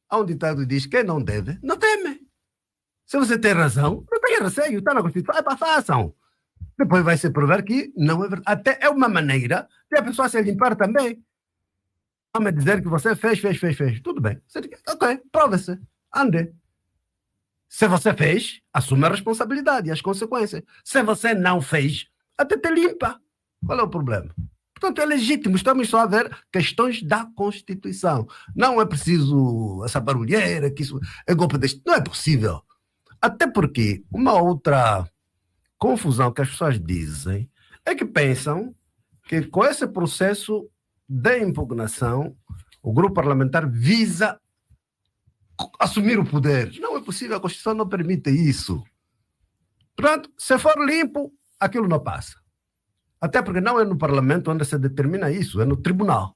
Há um ditado que diz: quem não deve, não teme. Se você tem razão, não tenha receio, está na Constituição, façam. Depois vai se provar que não é verdade. Até é uma maneira de a pessoa se limpar também. Vamos dizer que você fez. Tudo bem. Você diz, ok, prova-se. Ande. Se você fez, assume a responsabilidade e as consequências. Se você não fez, até te limpa. Qual é o problema? Portanto, é legítimo. Estamos só a ver questões da Constituição. Não é preciso essa barulheira, que isso é golpe de Estado. Não é possível. Até porque uma outra confusão que as pessoas dizem é que pensam que com esse processo de impugnação o grupo parlamentar visa assumir o poder. Não é possível, a Constituição não permite isso. Portanto, se for limpo, aquilo não passa. Até porque não é no Parlamento onde se determina isso, é no Tribunal.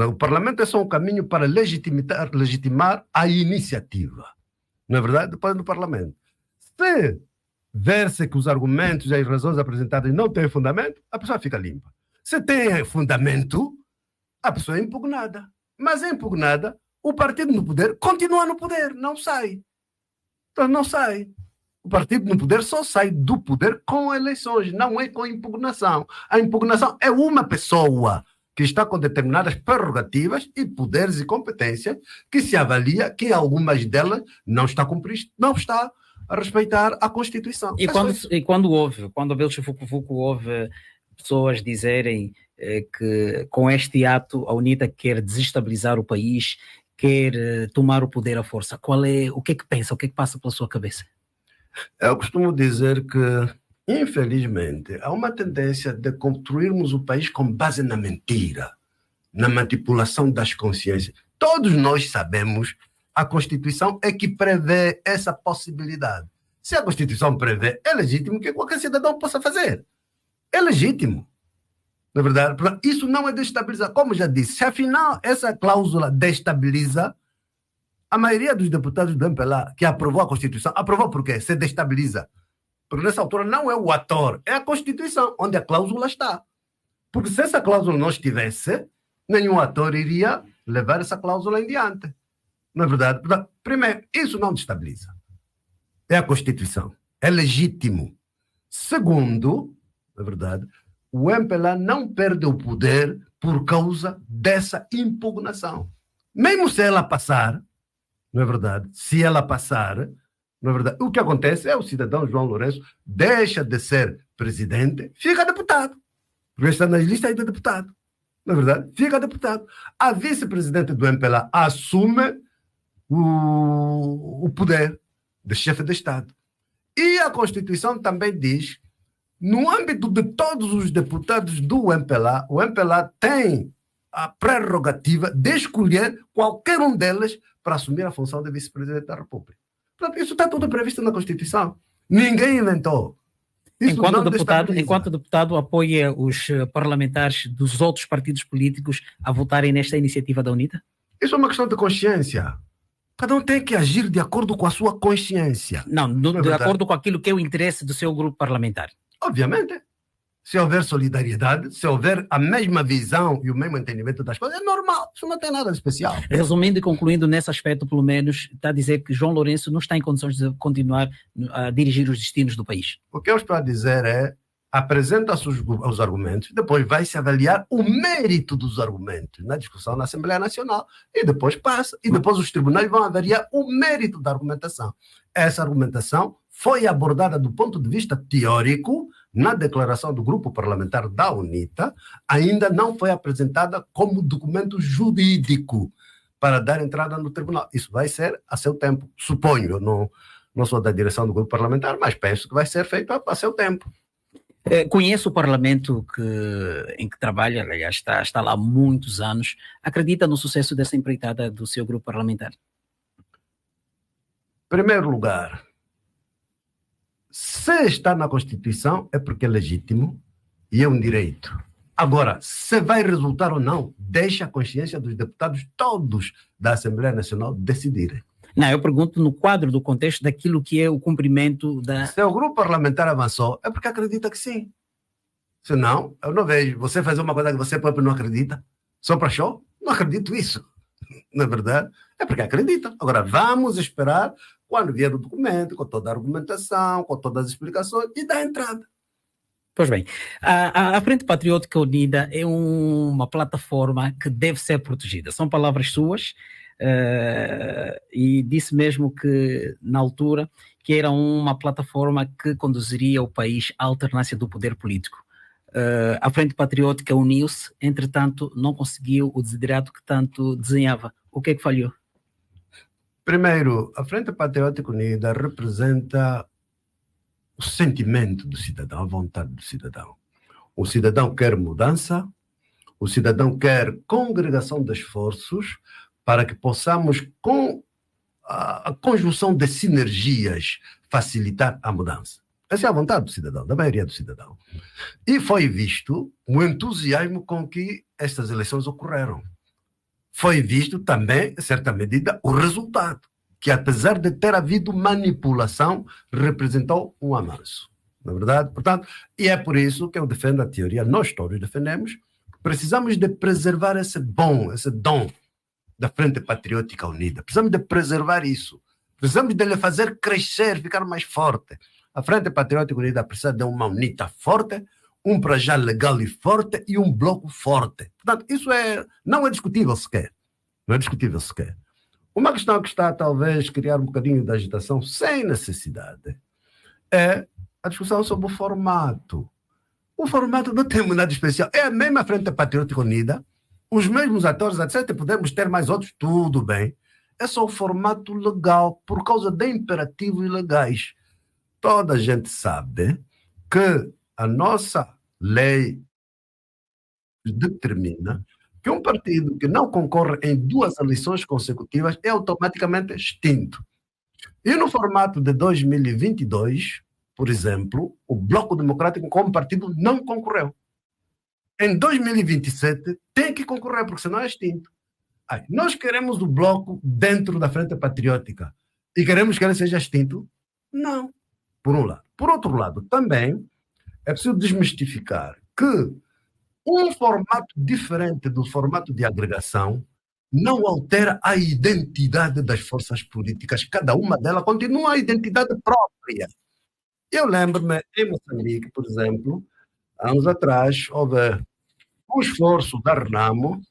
O Parlamento é só um caminho para legitimar a iniciativa. Não é verdade? Depois no Parlamento. Se ver-se que os argumentos e as razões apresentadas não têm fundamento, a pessoa fica limpa. Se tem fundamento, a pessoa é impugnada. Mas é impugnada, o partido no poder continua no poder, não sai. Então não sai. O partido no poder só sai do poder com eleições, não é com impugnação. A impugnação é uma pessoa que está com determinadas prerrogativas e poderes e competências que se avalia que algumas delas não está a cumprir, não está a respeitar a Constituição. Quando Abel Chifukufuku houve pessoas dizerem que com este ato a UNITA quer desestabilizar o país, quer tomar o poder à força, o que é que pensa, o que é que passa pela sua cabeça? Eu costumo dizer que, infelizmente, há uma tendência de construirmos o país com base na mentira, na manipulação das consciências. Todos nós sabemos, a Constituição é que prevê essa possibilidade. Se a Constituição prevê, é legítimo que qualquer cidadão possa fazer. É legítimo. Na verdade, isso não é destabilizar. Como já disse, se afinal essa cláusula destabiliza, a maioria dos deputados do MPLA que aprovou a Constituição, aprovou por quê? Se destabiliza. Porque nessa altura não é o ator, é a Constituição, onde a cláusula está. Porque se essa cláusula não estivesse, nenhum ator iria levar essa cláusula em diante. Não é verdade? Portanto, primeiro, isso não destabiliza. É a Constituição. É legítimo. Segundo, na verdade, o MPLA não perde o poder por causa dessa impugnação. Mesmo se ela passar, não é verdade? Se ela passar, não é verdade? O que acontece é o cidadão João Lourenço deixa de ser presidente, fica deputado. Porque está nas listas de deputado. Não é verdade? Fica deputado. A vice-presidente do MPLA assume o poder de chefe de Estado. E a Constituição também diz, no âmbito de todos os deputados do MPLA, o MPLA tem a prerrogativa de escolher qualquer um deles para assumir a função de vice-presidente da República. Portanto, isso está tudo previsto na Constituição. Ninguém inventou. Enquanto deputado apoia os parlamentares dos outros partidos políticos a votarem nesta iniciativa da UNITA? Isso é uma questão de consciência. Cada um tem que agir de acordo com a sua consciência. Não, de acordo com aquilo que é o interesse do seu grupo parlamentar. Obviamente. Se houver solidariedade, se houver a mesma visão e o mesmo entendimento das coisas, é normal. Isso não tem nada de especial. Resumindo e concluindo nesse aspecto, pelo menos, está a dizer que João Lourenço não está em condições de continuar a dirigir os destinos do país. O que eu estou a dizer é, apresenta-se os argumentos, depois vai-se avaliar o mérito dos argumentos na discussão na Assembleia Nacional e depois passa. E depois os tribunais vão avaliar o mérito da argumentação. Essa argumentação foi abordada do ponto de vista teórico na declaração do grupo parlamentar da UNITA, ainda não foi apresentada como documento jurídico para dar entrada no tribunal. Isso vai ser a seu tempo, suponho. Eu não sou da direção do grupo parlamentar, mas penso que vai ser feito a seu tempo. Conheço o parlamento em que trabalha, aliás, está lá há muitos anos. Acredita no sucesso dessa empreitada do seu grupo parlamentar? Em primeiro lugar, se está na Constituição é porque é legítimo e é um direito. Agora, se vai resultar ou não, deixa a consciência dos deputados todos da Assembleia Nacional decidirem. Não, eu pergunto no quadro do contexto daquilo que é o cumprimento da... Se o grupo parlamentar avançou, é porque acredita que sim. Se não, eu não vejo. Você fazer uma coisa que você próprio não acredita, só para show? Não acredito isso. Na verdade, é porque acredita. Agora, vamos esperar quando vier o documento, com toda a argumentação, com todas as explicações, e dá entrada. Pois bem, a Frente Patriótica Unida é uma plataforma que deve ser protegida. São palavras suas, e disse mesmo que, na altura, que era uma plataforma que conduziria o país à alternância do poder político. A Frente Patriótica uniu-se, entretanto, não conseguiu o desiderato que tanto desenhava. O que é que falhou? Primeiro, a Frente Patriótica Unida representa o sentimento do cidadão, a vontade do cidadão. O cidadão quer mudança, o cidadão quer congregação de esforços para que possamos, com a conjunção de sinergias facilitar a mudança. Essa é a vontade do cidadão, da maioria do cidadão. E foi visto o entusiasmo com que estas eleições ocorreram. Foi visto também, em certa medida, o resultado, que apesar de ter havido manipulação, representou um avanço. Na verdade, portanto, e é por isso que eu defendo a teoria, nós todos defendemos, precisamos de preservar esse dom da Frente Patriótica Unida. Precisamos de preservar isso. Precisamos de lhe fazer crescer, ficar mais forte. A Frente Patriótica Unida precisa de uma UNITA forte, um projeto legal e forte e um bloco forte. Portanto, isso não é discutível sequer. Não é discutível sequer. Uma questão que está, talvez, criar um bocadinho de agitação sem necessidade é a discussão sobre o formato. O formato não tem nada especial. É a mesma Frente Patriótica Unida, os mesmos atores, etc. Podemos ter mais outros, tudo bem. É só o formato legal, por causa de imperativos legais. Toda a gente sabe que a nossa lei determina que um partido que não concorre em 2 eleições consecutivas é automaticamente extinto. E no formato de 2022, por exemplo, o Bloco Democrático como partido não concorreu. Em 2027 tem que concorrer, porque senão é extinto. Nós queremos o Bloco dentro da Frente Patriótica e queremos que ele seja extinto? Não. Por um lado. Por outro lado, também é preciso desmistificar que um formato diferente do formato de agregação não altera a identidade das forças políticas. Cada uma delas continua a identidade própria. Eu lembro-me, em Moçambique, por exemplo, há anos atrás, houve um esforço da RENAMO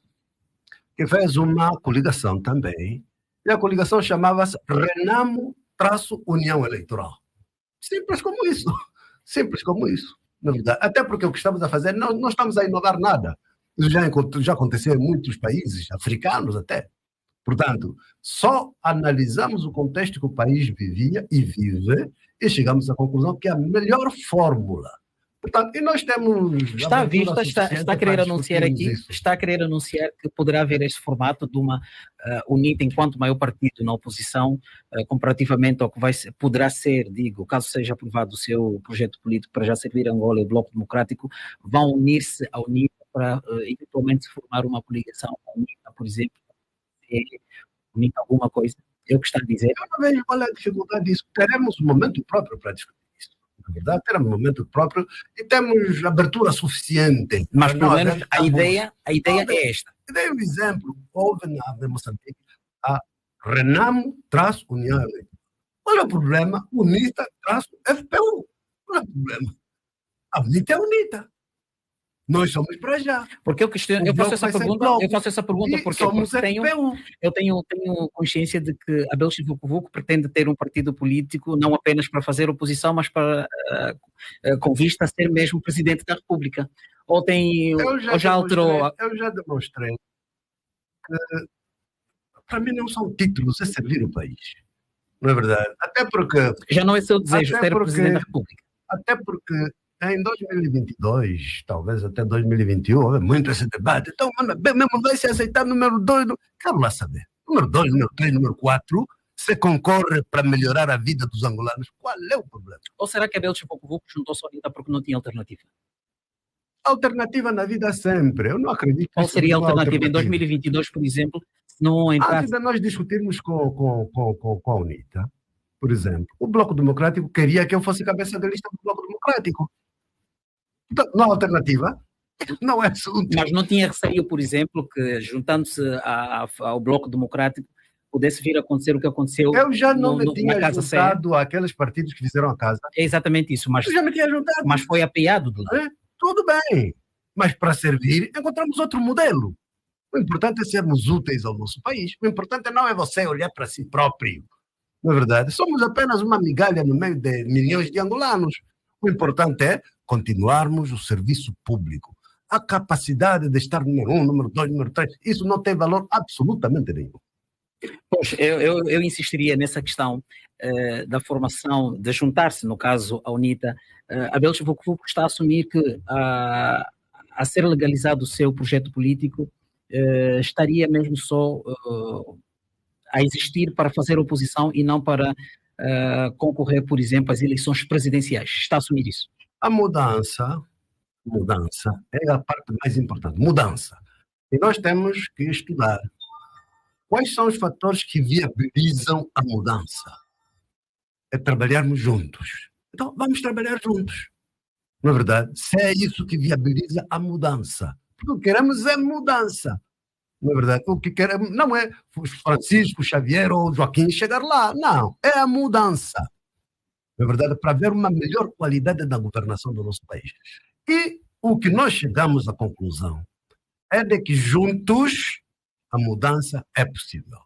que fez uma coligação também, e a coligação chamava-se RENAMO-União Eleitoral. Simples como isso. Simples como isso. Na verdade. Até porque o que estamos a fazer, não estamos a inovar nada. Isso já aconteceu em muitos países, africanos até. Portanto, só analisamos o contexto que o país vivia e vive e chegamos à conclusão que é a melhor fórmula. Portanto, e nós temos... Está à vista, está a querer anunciar aqui, isso. Está a querer anunciar que poderá haver este formato de uma UNITA enquanto maior partido na oposição, comparativamente ao que poderá ser, caso seja aprovado o seu projeto político para já servir Angola e o Bloco Democrático, vão unir-se à UNITA para eventualmente formar uma coligação com a UNITA, por exemplo, UNITA alguma coisa. É o que está a dizer. Eu não vejo qual é a dificuldade disso. Teremos um momento próprio para discutir isso. Na verdade, teremos um momento próprio e temos abertura suficiente. Mas, pelo menos, a ideia é esta. Eu dei um exemplo. Houve na Moçambique a RENAMO-União Eleitoral. Qual é o problema? UNITA-FPU. Qual é o problema? A UNITA é UNITA. Nós somos para já. Porque eu faço essa pergunta porque eu tenho consciência de que Abel Chivucovuco pretende ter um partido político não apenas para fazer oposição, mas para com vista a ser mesmo presidente da República. Ou já alterou? Eu já demonstrei que para mim não são títulos, é servir o país. Não é verdade? Até porque... Já não é seu desejo ser presidente da República. Até porque em 2022, talvez até 2021, houve muito esse debate. Então, mesmo vai se aceitar número 2? Quero lá saber. Número 2, número 3, número 4, se concorre para melhorar a vida dos angolanos. Qual é o problema? Ou será que Abel Chivucovuco juntou-se à UNITA porque não tinha alternativa? Alternativa na vida sempre. Eu não acredito. Qual seria a alternativa em 2022, por exemplo, se não entrasse? Antes de nós discutirmos com a UNITA, por exemplo, o Bloco Democrático queria que eu fosse cabeça de lista do Bloco Democrático. Então, não há alternativa, não é assunto. Mas não tinha receio, por exemplo, que juntando-se ao Bloco Democrático pudesse vir a acontecer o que aconteceu. Eu já não me tinha juntado àqueles partidos que fizeram a casa. É exatamente isso. Mas, eu já me tinha juntado. Mas foi apoiado do lado. Tudo bem, mas para servir encontramos outro modelo. O importante é sermos úteis ao nosso país. O importante não é você olhar para si próprio. Na verdade, somos apenas uma migalha no meio de milhões de angolanos. O importante é continuarmos o serviço público. A capacidade de estar número 1, número 2, número 3, isso não tem valor absolutamente nenhum. Pois, eu insistiria nessa questão da formação, de juntar-se, no caso, à UNITA. Abel Chivucovuco está a assumir que, a ser legalizado o seu projeto político, estaria mesmo só a existir para fazer oposição e não para concorrer, por exemplo, às eleições presidenciais. Está a assumir isso? A mudança é a parte mais importante. Mudança. E nós temos que estudar quais são os fatores que viabilizam a mudança. É trabalharmos juntos. Então, vamos trabalhar juntos. Não é verdade? Se é isso que viabiliza a mudança. Porque o que queremos é mudança. Não é verdade? O que queremos não é Francisco Xavier ou Joaquim chegar lá. Não. É a mudança. Não é verdade? Para haver uma melhor qualidade da governação do nosso país. E o que nós chegamos à conclusão é de que juntos a mudança é possível.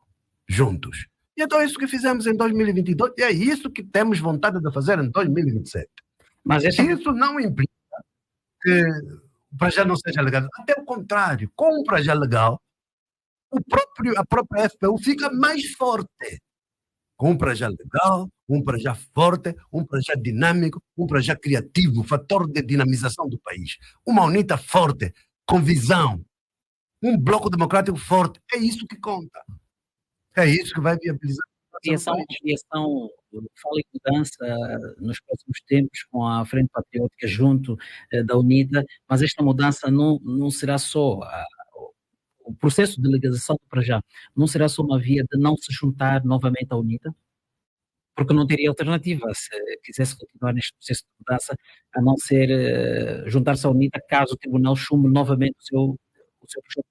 Juntos. E então é isso que fizemos em 2022 e é isso que temos vontade de fazer em 2027. Mas isso não implica que o Prajá não seja legal. Até o contrário, com o Prajá legal, a própria FPU fica mais forte. Com um Prajá legal, um Prajá forte, um Prajá dinâmico, um Prajá criativo, fator de dinamização do país. Uma UNITA forte, com visão. Um bloco democrático forte. É isso que conta. É isso que vai viabilizar. A aviação fala em mudança nos próximos tempos com a Frente Patriótica junto da UNITA, mas esta mudança não será só o processo de legalização do Prajá, não será só uma via de não se juntar novamente à UNITA, porque não teria alternativa se quisesse continuar neste processo de mudança, a não ser juntar-se à UNITA caso o Tribunal chumbe novamente o seu projeto.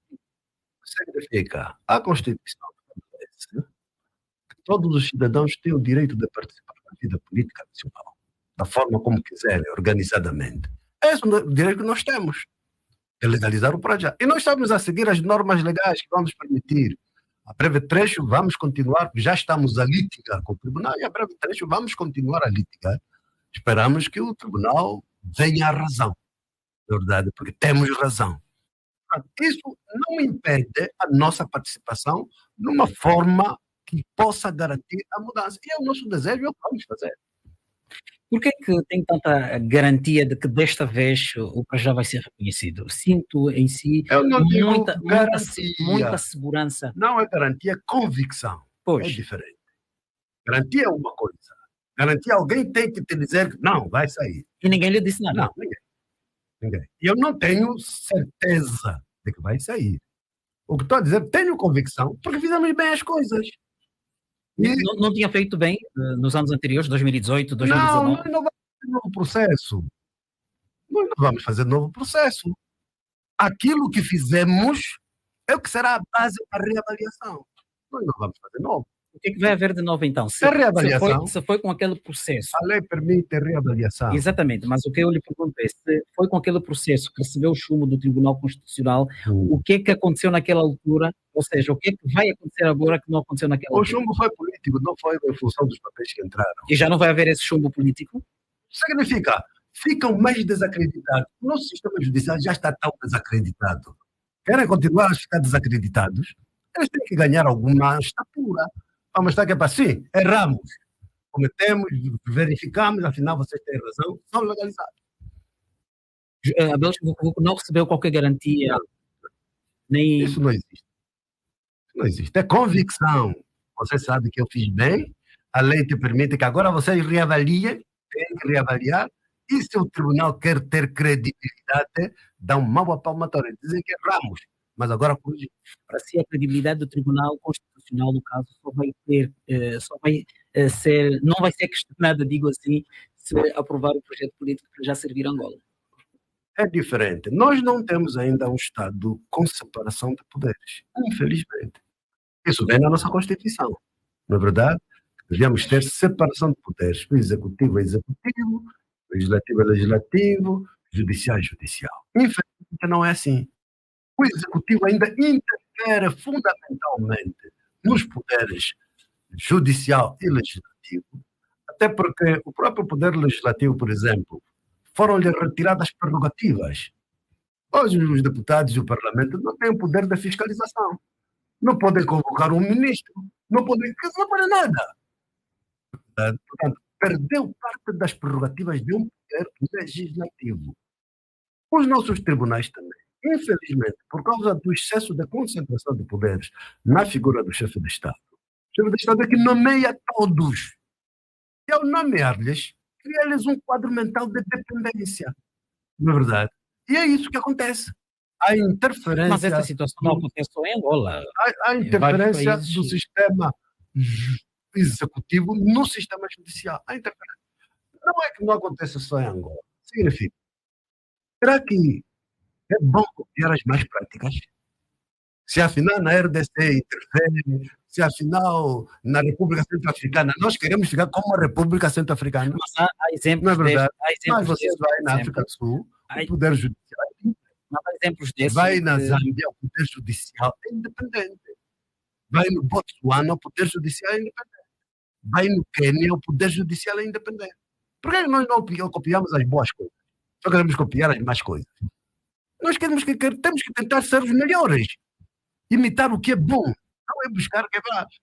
Significa a Constituição estabelece que todos os cidadãos têm o direito de participar da vida política nacional, da forma como quiserem, organizadamente. Esse é o direito que nós temos, é legalizar o Prajá. E nós estamos a seguir as normas legais que vão nos permitir. A breve trecho vamos continuar, já estamos a litigar com o tribunal, e a breve trecho vamos continuar a litigar. Esperamos que o tribunal venha à razão, na verdade, porque temos razão. Isso não impede a nossa participação numa forma que possa garantir a mudança. E é o nosso desejo, é o que vamos fazer. Por que tem tanta garantia de que desta vez o Prajá vai ser reconhecido? Sinto em si muita segurança. Não é garantia, é convicção. Pois. É diferente. Garantia é uma coisa. Garantia, alguém tem que te dizer que não, vai sair. E ninguém lhe disse nada. Não, ninguém. E eu não tenho certeza de que vai sair. O que estou a dizer, tenho convicção, porque fizemos bem as coisas. Não tinha feito bem nos anos anteriores, 2018, 2019? Não, nós não vamos fazer novo processo. Nós não vamos fazer novo processo. Aquilo que fizemos é o que será a base para a reavaliação. Nós não vamos fazer novo. O que vai haver de novo, então? Se reavaliação. Se foi com aquele processo. A lei permite reavaliação. Exatamente, mas o que eu lhe pergunto é, se foi com aquele processo que recebeu o chumbo do Tribunal Constitucional, o que é que aconteceu naquela altura? Ou seja, o que é que vai acontecer agora que não aconteceu naquela altura? O chumbo foi político, não foi em função dos papéis que entraram. E já não vai haver esse chumbo político? Significa, ficam mais desacreditados. O nosso sistema judicial já está tão desacreditado. Querem continuar a ficar desacreditados? Eles têm que ganhar alguma estatura. Vamos estar que é para sim, erramos, cometemos, verificamos, afinal vocês têm razão, são legalizados. Abel Chavuco não recebeu qualquer garantia? Não. Nem... Isso não existe. Não existe. É convicção. Você sabe que eu fiz bem, a lei te permite que agora vocês reavaliem, tem que reavaliar, e se o tribunal quer ter credibilidade, dá um mau a palmatória, dizem que erramos. Mas agora, para si, a credibilidade do Tribunal Constitucional, no caso, não vai ser questionada, digo assim, se aprovar o projeto político para já servir Angola. É diferente. Nós não temos ainda um Estado com separação de poderes, infelizmente. Isso vem na nossa Constituição. Não é verdade? Devemos ter separação de poderes. O Executivo é Executivo, o Legislativo é Legislativo, o Judicial é Judicial. Infelizmente não é assim. O Executivo ainda interfere fundamentalmente nos poderes judicial e legislativo, até porque o próprio poder legislativo, por exemplo, foram-lhe retiradas prerrogativas. Hoje os deputados e o Parlamento não têm o poder de fiscalização. Não podem convocar um ministro, não podem nada. Portanto, perdeu parte das prerrogativas de um poder legislativo. Os nossos tribunais também. Infelizmente, por causa do excesso de concentração de poderes na figura do chefe de Estado, chefe de Estado é que nomeia todos. E ao nomear-lhes, cria-lhes um quadro mental de dependência. Não é verdade? E é isso que acontece. Há Mas essa interferência, situação não acontece só em Angola. há Em vários interferência países. do sistema executivo no sistema judicial. Há interferência. Não é que não aconteça só em Angola. Significa, será que é bom copiar as más práticas? Se afinal na RDC interfere, se afinal na República Centro-Africana nós queremos ficar como a República Centro-Africana, Mas há não é exemplos verdade? há exemplos Mas você desses, vai por na exemplo. África do Sul, Há- o Poder Judicial é independente. Mas há exemplos desses Vai em na que- Zâmbia, o Poder Judicial é independente. Vai no Botsuana, o Poder Judicial é independente. Vai no Quênia, o Poder Judicial é independente. Por que nós não copiamos as boas coisas? Só queremos copiar as más coisas. Nós temos que tentar ser os melhores. Imitar o que é bom. Não é buscar que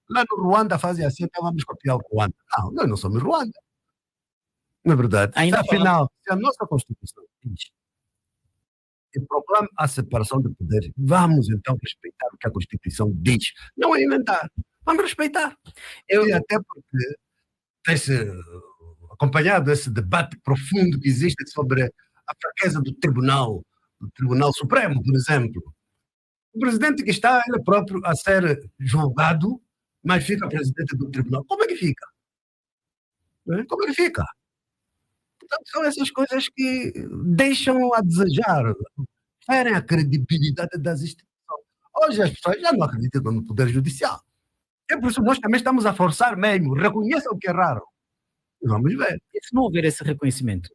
lá no Ruanda fazem assim, então vamos copiar o Ruanda. Não, nós não somos Ruanda. Não é verdade? Ainda Afinal, se a nossa Constituição diz que proclama a separação de poderes, vamos então respeitar o que a Constituição diz. Não é inventar. Vamos respeitar. E até porque tem-se acompanhado esse debate profundo que existe sobre a fraqueza do Tribunal Supremo, por exemplo. O presidente que está ele próprio a ser julgado, mas fica presidente do tribunal. Como é que fica? Como é que fica? Portanto, são essas coisas que deixam a desejar, ferem a credibilidade das instituições. Hoje as pessoas já não acreditam no Poder Judicial. É por isso que nós também estamos a forçar mesmo. Reconheçam o que erraram. E vamos ver. E se não houver esse reconhecimento?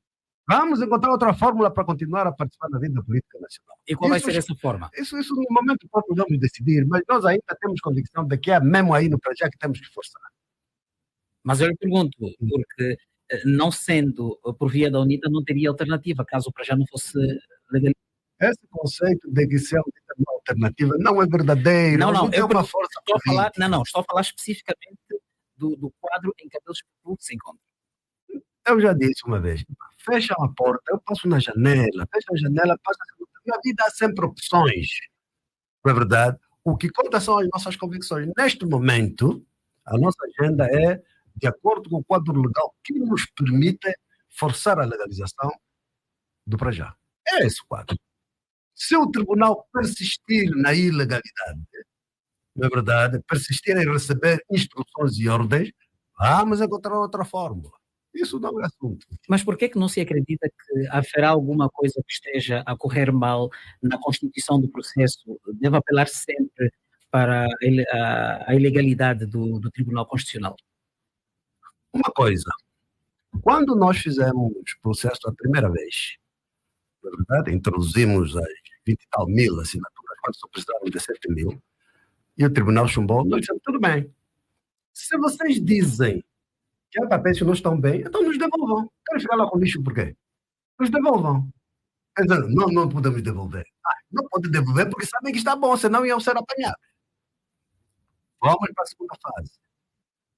Vamos encontrar outra fórmula para continuar a participar da vida política nacional. E qual vai ser essa forma? Isso no momento próprio vamos decidir, mas nós ainda temos convicção de que é mesmo aí no projeto que temos que forçar. Mas eu lhe pergunto, porque não sendo por via da UNITA não teria alternativa, caso para já não fosse legal. Esse conceito de que se é uma alternativa não é verdadeiro. Não, é uma força estou a falar, estou a falar especificamente do quadro em que a Deus se encontra. Eu já disse uma vez, fecha a porta, eu passo na janela, fecha a janela, passa na vida há sempre opções. Não é verdade? O que conta são as nossas convicções. Neste momento, a nossa agenda é de acordo com o quadro legal que nos permite forçar a legalização do para já. É esse o quadro. Se o tribunal persistir na ilegalidade, não é verdade? Persistir em receber instruções e ordens, vamos encontrar outra fórmula. Isso não é assunto. Mas por que não se acredita que haverá alguma coisa que esteja a correr mal na constituição do processo? Deve apelar sempre para a ilegalidade do Tribunal Constitucional. Uma coisa, quando nós fizemos o processo a primeira vez, na verdade, introduzimos as 20 e tal mil assinaturas, quando só precisavam de 7 mil, e o tribunal chumbou, nós dissemos, tudo bem. Se vocês dizem que há papéis que não estão bem, então nos devolvam. Querem ficar lá com lixo por quê? Nos devolvam. Quer dizer, não podemos devolver. Não pode devolver porque sabem que está bom, senão iam ser apanhados. Vamos para a segunda fase.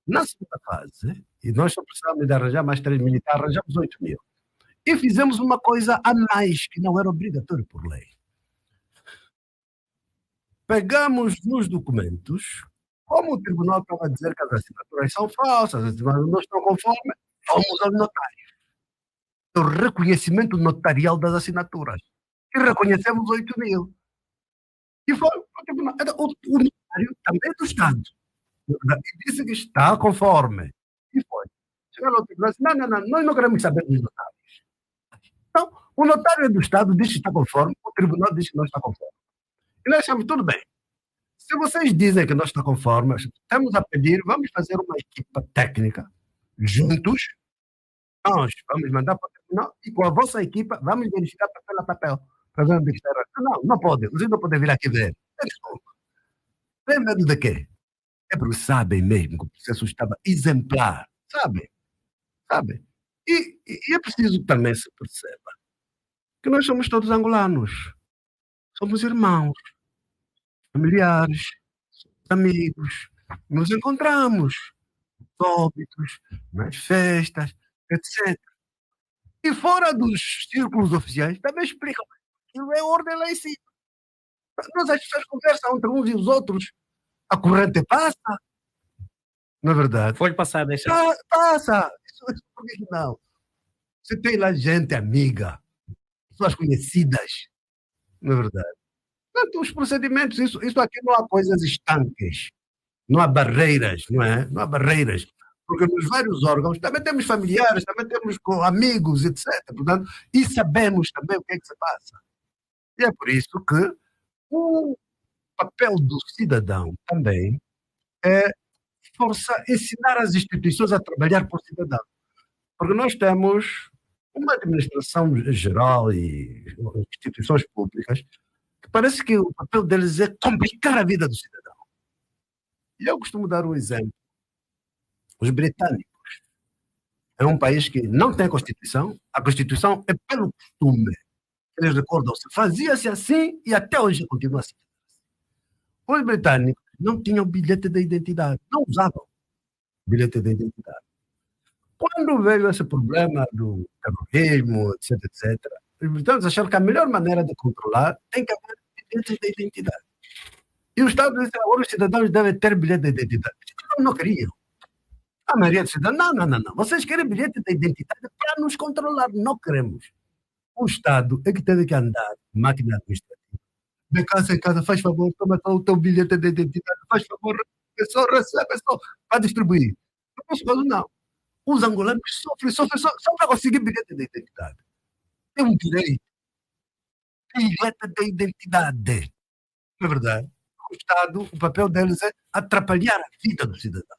Na segunda fase, e nós só precisávamos de arranjar mais 3 militares, arranjamos 8 mil. E fizemos uma coisa a mais, que não era obrigatório por lei. Pegamos nos documentos, como o tribunal estava a dizer que as assinaturas são falsas, as assinaturas não estão conformes, fomos aos notários. O reconhecimento notarial das assinaturas. E reconhecemos 8 mil. E foi o tribunal. O notário também é do Estado. E disse que está conforme. E foi. Chegaram ao tribunal e disse, não, nós não queremos saber dos notários. Então, o notário é do Estado, diz que está conforme, o tribunal diz que não está conforme. E nós achamos, tudo bem. Se vocês dizem que não está conforme, estamos a pedir, vamos fazer uma equipa técnica, juntos, nós vamos mandar para o tribunal e com a vossa equipa vamos verificar papel a papel. Para ver onde está errado. Não pode, vocês não podem vir aqui ver. Tem medo de quê? É porque sabem mesmo que o processo estava exemplar. Sabem? E é preciso que também se perceba que nós somos todos angolanos. Somos irmãos, familiares, amigos. Nos encontramos, óbitos, nas festas, etc. E fora dos círculos oficiais, também explicam que é ordem lá em cima. Nós as pessoas conversam entre uns e os outros, a corrente passa, Não é verdade? Foi passar deixa. Passa! Isso, por que não? Você tem lá gente amiga, pessoas conhecidas, não é verdade? Portanto, os procedimentos, isso aqui não há coisas estanques, não há barreiras, não é? Não há barreiras. Porque nos vários órgãos também temos familiares, também temos amigos, etc. Portanto, e sabemos também o que é que se passa. E é por isso que o papel do cidadão também é ensinar as instituições a trabalhar por cidadão. Porque nós temos uma administração geral e instituições públicas que parece que o papel deles é complicar a vida do cidadão. E eu costumo dar um exemplo. Os britânicos é um país que não tem Constituição, a Constituição é pelo costume. Eles recordam-se, fazia-se assim e até hoje continua assim. Os britânicos não tinham bilhete de identidade, não usavam bilhete de identidade. Quando veio esse problema do terrorismo, etc., etc., os britânicos acharam que a melhor maneira de controlar tem que haver bilhete de identidade. E o Estado disse, agora os cidadãos devem ter bilhete de identidade. Os cidadãos não queriam. A maioria dos cidadãos, não. Vocês querem bilhete de identidade para nos controlar. Não queremos. O Estado é que teve que andar, máquina administrativa. De casa em casa, faz favor, toma o teu bilhete de identidade, faz favor, pessoa recebe só para distribuir. Não. Os angolanos sofrem só para conseguir bilhete de identidade. Tem um direito. Bilhete de identidade. Não é verdade? O Estado, o papel deles é atrapalhar a vida do cidadão.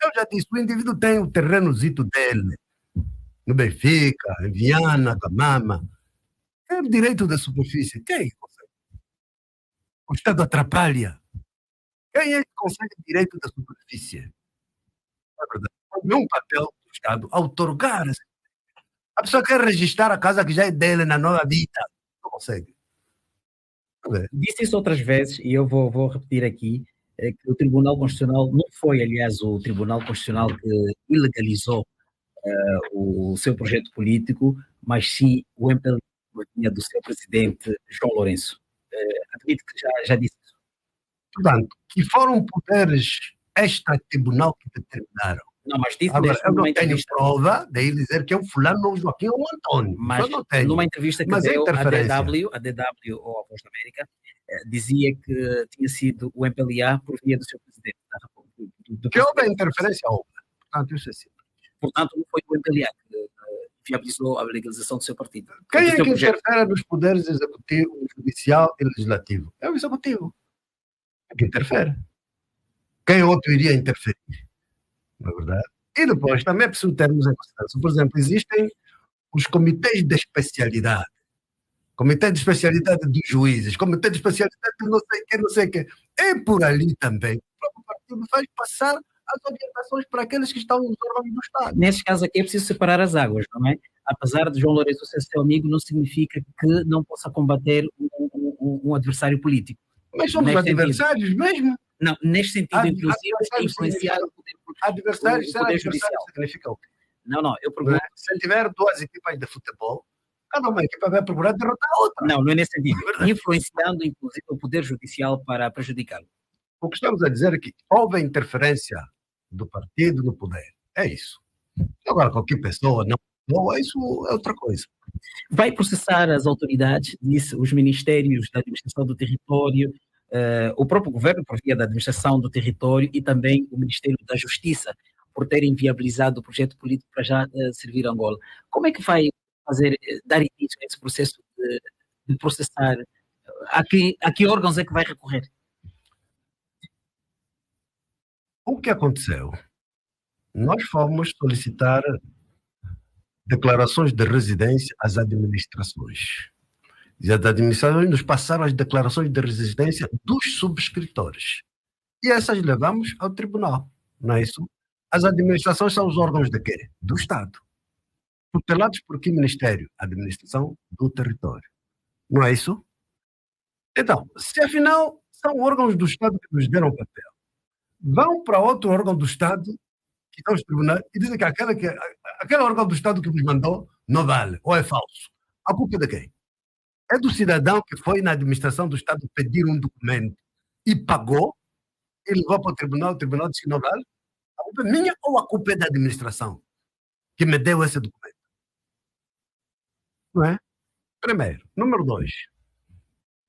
Eu já disse, o indivíduo tem o terrenozito dele, no Benfica, em Viana, Camama. É o direito da superfície. Quem consegue? O Estado atrapalha. Quem é que consegue o direito da superfície? É verdade. Não é um papel do Estado outorgar. A pessoa quer registrar a casa que já é dele na nova vida. Não consegue. Disse isso outras vezes e eu vou repetir aqui, que o Tribunal Constitucional não foi, aliás, o Tribunal Constitucional que ilegalizou o seu projeto político, mas sim o MPLA do seu presidente João Lourenço. Admito que já disse isso. Portanto, que foram poderes extra-tribunal que determinaram. Não, mas disse agora, eu não tenho entrevista, prova de ele dizer que é o fulano, o Joaquim ou o Antônio. Mas não tenho. numa entrevista que deu a DW ou a Voz da América, dizia que tinha sido o MPLA por via do seu presidente. Que houve a interferência, houve. Portanto, isso é simples. Portanto, não foi o MPLA que viabilizou a legalização do seu partido. Quem é que interfere nos poderes executivo, judicial e legislativo? É o executivo. É que interfere. Quem outro iria interferir? Não é verdade? E depois também é preciso termos em consideração. Por exemplo, existem os comitês de especialidade. Comitê de especialidade dos juízes, comitê de especialidade de não sei o quê. E por ali também, o próprio partido vai passar as orientações para aqueles que estão nos órgãos do Estado. Nesse caso aqui é preciso separar as águas, não é? Apesar de João Lourenço ser seu amigo, não significa que não possa combater um adversário político. Mas somos adversários sentido. Mesmo? Não, neste sentido, inclusive, influenciar o poder político. Adversários, será adversário significa o quê? Não, eu pergunto... Se tiver duas equipas de futebol, cada uma equipa vai procurar derrotar a outra. Não é nesse sentido. Influenciando, inclusive, o poder judicial para prejudicá-lo. O que estamos a dizer é que houve interferência do partido no poder. É isso. Agora, qualquer pessoa não, isso é outra coisa. Vai processar as autoridades, disse, os ministérios da administração do território, o próprio governo por via da administração do território e também o Ministério da Justiça por terem viabilizado o projeto político para já servir Angola. Como é que vai dar início a esse processo de processar? A que órgãos é que vai recorrer? O que aconteceu? Nós fomos solicitar declarações de residência às administrações. E as administrações nos passaram as declarações de residência dos subscritores. E essas levamos ao tribunal, não é isso? As administrações são os órgãos de quê? Do Estado. Tutelados por que ministério? Administração do território. Não é isso? Então, se afinal são órgãos do Estado que nos deram papel, vão para outro órgão do Estado, que são os tribunais, e dizem que aquele órgão do Estado que nos mandou não vale, ou é falso. A culpa é de quem? É do cidadão que foi na administração do Estado pedir um documento e pagou, e levou para o tribunal disse que não vale. A culpa é minha ou a culpa é da administração que me deu esse documento? Não é? Primeiro. Número 2.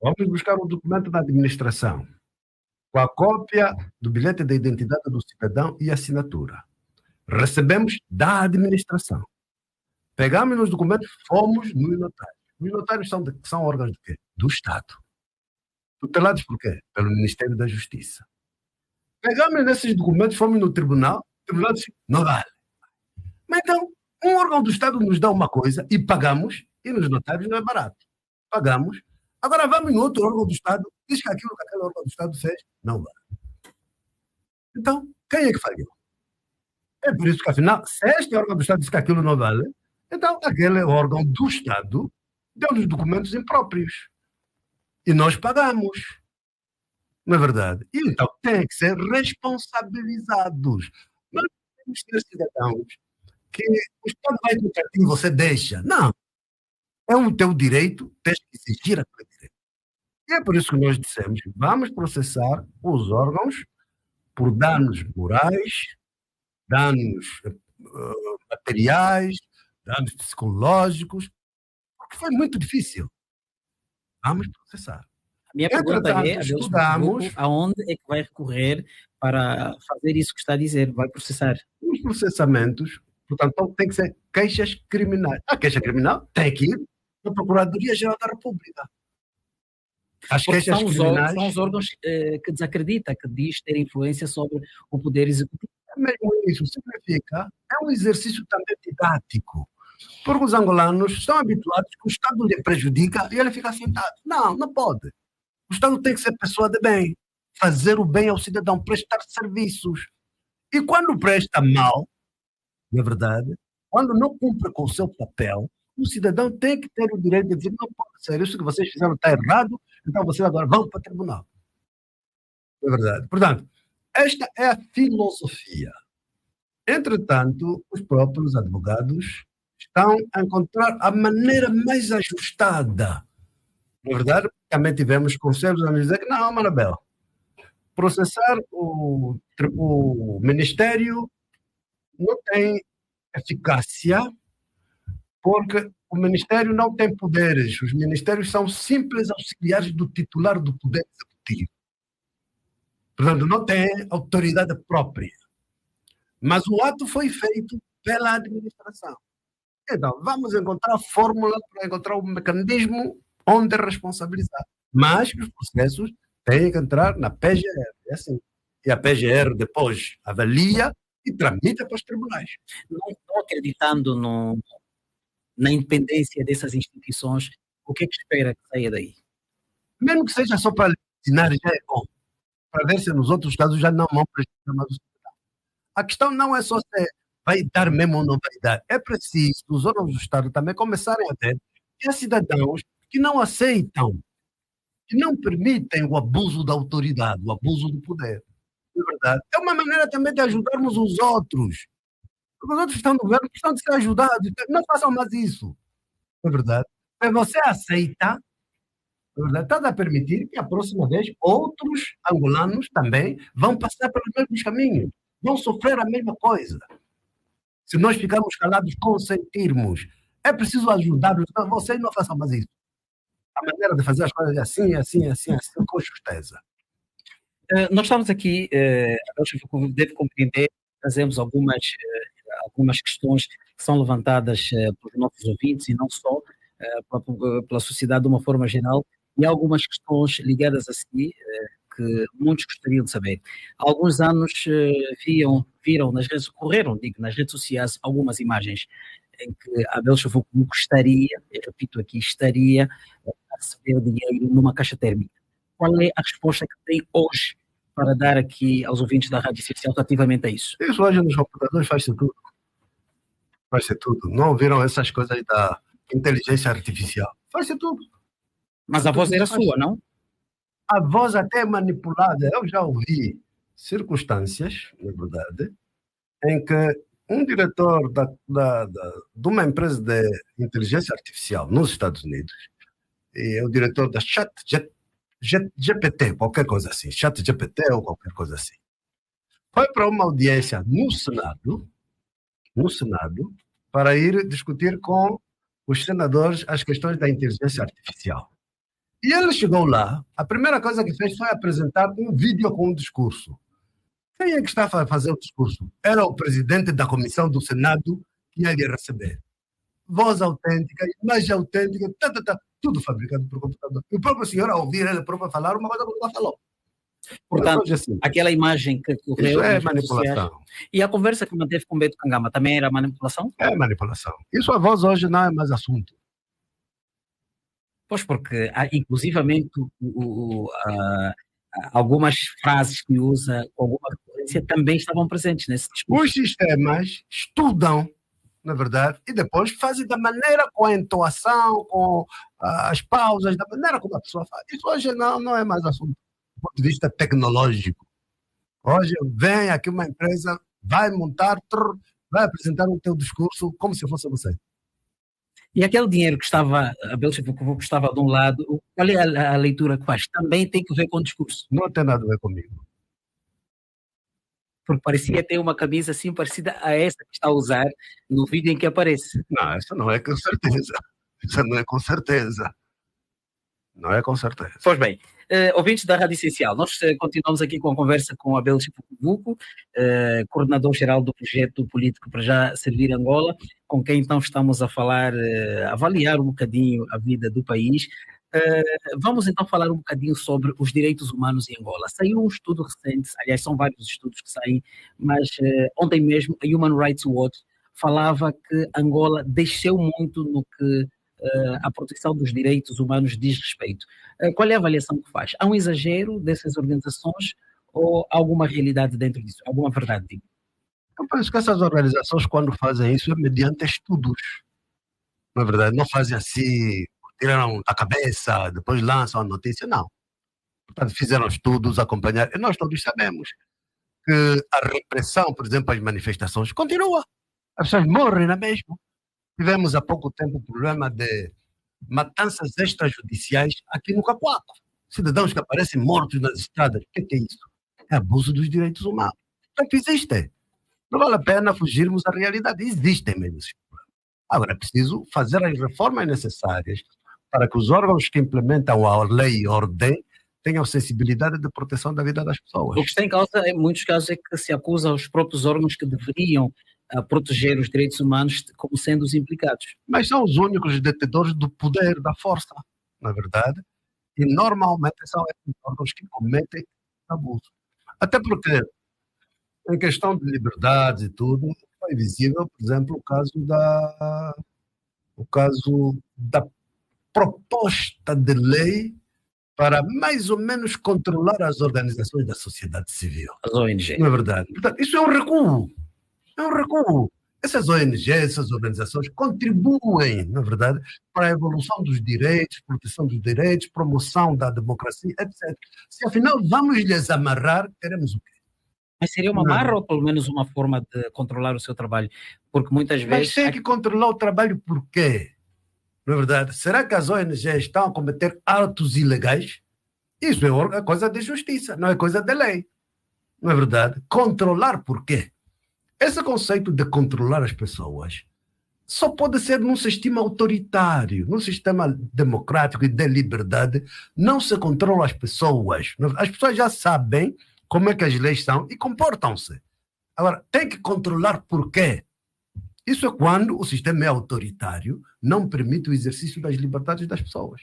Vamos buscar o documento da administração com a cópia do bilhete de identidade do cidadão e assinatura. Recebemos da administração. Pegamos nos documentos, fomos nos notários. Os notários são órgãos do quê? Do Estado. Tutelados por quê? Pelo Ministério da Justiça. Pegamos nesses documentos, fomos no tribunal, o tribunal disse, não vale. Mas então, um órgão do Estado nos dá uma coisa e pagamos, e nos notários não é barato. Pagamos. Agora vamos no outro órgão do Estado, diz que aquilo que aquele órgão do Estado fez, não vale. Então, quem é que falhou? É por isso que, afinal, se este órgão do Estado diz que aquilo não vale, então aquele órgão do Estado deu-nos documentos impróprios. E nós pagamos. Não é verdade? E então têm que ser responsabilizados. Nós temos que ter cidadãos que o Estado vai contra ti e você deixa. Não. É um teu direito, tens que exigir aquele direito. E é por isso que nós dissemos que vamos processar os órgãos por danos morais, danos materiais, danos psicológicos, porque foi muito difícil. Vamos processar. A minha pergunta é, estudamos, aonde é que vai recorrer para fazer isso que está a dizer? Vai processar? Os processamentos, portanto, tem que ser queixas criminais. A queixa criminal tem que ir na Procuradoria-Geral da República. As queixas criminais... São os órgãos que desacredita, que diz ter influência sobre o Poder Executivo. É mesmo isso, significa, é um exercício também didático. Porque os angolanos estão habituados que o Estado lhe prejudica e ele fica sentado. Não, não pode. O Estado tem que ser pessoa de bem, fazer o bem ao cidadão, prestar serviços. E quando presta mal, na verdade, quando não cumpre com o seu papel, o cidadão tem que ter o direito de dizer, não pode ser, isso que vocês fizeram está errado, então vocês agora vão para o tribunal. É verdade. Portanto, esta é a filosofia. Entretanto, os próprios advogados estão a encontrar a maneira mais ajustada. Na verdade, também tivemos conselhos a nos dizer que não, Manabel, processar o Ministério não tem eficácia porque o Ministério não tem poderes. Os ministérios são simples auxiliares do titular do Poder Executivo. Portanto, não tem autoridade própria. Mas o ato foi feito pela administração. Então, vamos encontrar a fórmula para encontrar um mecanismo onde responsabilizar. Mas os processos têm que entrar na PGR. É assim. E a PGR depois avalia e tramita para os tribunais. Não estou acreditando na independência dessas instituições. O que é que espera que saia daí? Mesmo que seja só para ensinar, já é bom. Para ver se nos outros casos já não vão prestar mais o cidadão. A questão não é só se vai dar mesmo ou não vai dar. É preciso os órgãos do Estado também começarem a ver que há cidadãos que não aceitam, que não permitem o abuso da autoridade, o abuso do poder. É verdade. É uma maneira também de ajudarmos os outros. Porque os outros estão no governo, precisam de ser ajudados. Não façam mais isso. É verdade. Mas você aceita, é verdade, está a permitir que a próxima vez outros angolanos também vão passar pelos mesmos caminhos, vão sofrer a mesma coisa. Se nós ficarmos calados, consentirmos, é preciso ajudar-los. Não, vocês não façam mais isso. A maneira de fazer as coisas é assim, assim, assim, assim, com justeza. Nós estamos aqui, deve compreender, trazemos algumas questões que são levantadas pelos nossos ouvintes e não só, pela sociedade de uma forma geral, e algumas questões ligadas a si que muitos gostariam de saber. Há alguns anos viram nas redes sociais algumas imagens em que Abel Chavucomo estaria, eu repito aqui, estaria a receber dinheiro numa caixa térmica. Qual é a resposta que tem hoje para dar aqui aos ouvintes da Rádio Social relativamente a isso? Isso hoje nos computadores faz-se tudo. Faz-se tudo. Não viram essas coisas da inteligência artificial? Faz-se tudo. Mas a voz era sua, não? A voz até é manipulada. Eu já ouvi circunstâncias, na verdade, em que um diretor de uma empresa de inteligência artificial nos Estados Unidos, e é o diretor da ChatGPT, qualquer coisa assim, ChatGPT ou qualquer coisa assim, foi para uma audiência no Senado, para ir discutir com os senadores as questões da inteligência artificial. E ele chegou lá, a primeira coisa que fez foi apresentar um vídeo com um discurso. Quem é que estava a fazer o discurso? Era o presidente da comissão do Senado que ia lhe receber. Voz autêntica, imagem autêntica, tudo fabricado por computador. E o próprio senhor, ao ouvir ele próprio falar, uma coisa que ele falou. Portanto, assim, aquela imagem que correu... Isso é manipulação. E a conversa que manteve com Beto Kangama também era manipulação? É manipulação. Isso a voz hoje não é mais assunto. Pois, porque inclusivamente algumas frases que usa com alguma frequência também estavam presentes nesse discurso. Os sistemas estudam, na verdade, e depois fazem da maneira, com a entoação, com as pausas, da maneira como a pessoa faz. Isso hoje não é mais assunto do ponto de vista tecnológico. Hoje vem aqui uma empresa, vai montar, vai apresentar o teu discurso como se fosse você. E aquele dinheiro que estava, a Belchivucovo, que estava de um lado, qual é a leitura que faz? Também tem que ver com o discurso. Não tem nada a ver comigo. Porque parecia ter uma camisa assim parecida a essa que está a usar no vídeo em que aparece. Não, essa não é com certeza. Essa não é com certeza. Não é com certeza. Pois bem, ouvintes da Rádio Essencial, nós continuamos aqui com a conversa com Abel Chipucubuco, coordenador-geral do projeto político para já servir Angola, com quem então estamos a falar, avaliar um bocadinho a vida do país. Vamos então falar um bocadinho sobre os direitos humanos em Angola. Saiu um estudo recente, aliás, são vários estudos que saem, mas ontem mesmo a Human Rights Watch falava que Angola desceu muito no que a proteção dos direitos humanos diz respeito. Qual é a avaliação que faz? Há um exagero dessas organizações ou há alguma realidade dentro disso? Alguma verdade? Digo? Eu penso que essas organizações, quando fazem isso, é mediante estudos. Na verdade, não fazem assim, tiram da cabeça, depois lançam a notícia, não. Portanto, fizeram estudos, acompanharam. E nós todos sabemos que a repressão, por exemplo, às manifestações, continua. As pessoas morrem na mesma. Tivemos há pouco tempo o problema de matanças extrajudiciais aqui no Cacoaco. Cidadãos que aparecem mortos nas estradas. O que é isso? É abuso dos direitos humanos. Portanto, existe. Não vale a pena fugirmos da realidade. Existem mesmo esses problemas. Agora, é preciso fazer as reformas necessárias para que os órgãos que implementam a lei e a ordem tenham sensibilidade de proteção da vida das pessoas. O que está em causa, em muitos casos, é que se acusa os próprios órgãos que deveriam proteger os direitos humanos como sendo os implicados. Mas são os únicos detentores do poder, da força, na verdade, e normalmente são esses órgãos que cometem abuso. Até porque, em questão de liberdades e tudo, foi visível, por exemplo, o caso da proposta de lei para mais ou menos controlar as organizações da sociedade civil. As ONG. Não é verdade? Portanto, isso é um recuo. É um recuo. Essas ONGs, essas organizações contribuem, na verdade, para a evolução dos direitos, proteção dos direitos, promoção da democracia, etc. Se afinal vamos lhes amarrar, teremos o quê? Mas seria uma amarra ou pelo menos uma forma de controlar o seu trabalho? Porque muitas vezes... Mas tem que controlar o trabalho por quê? Não é verdade? Será que as ONGs estão a cometer atos ilegais? Isso é coisa de justiça, não é coisa de lei. Não é verdade? Controlar por quê? Esse conceito de controlar as pessoas só pode ser num sistema autoritário, num sistema democrático e de liberdade. Não se controla as pessoas. As pessoas já sabem como é que as leis são e comportam-se. Agora, tem que controlar por quê? Isso é quando o sistema é autoritário, não permite o exercício das liberdades das pessoas.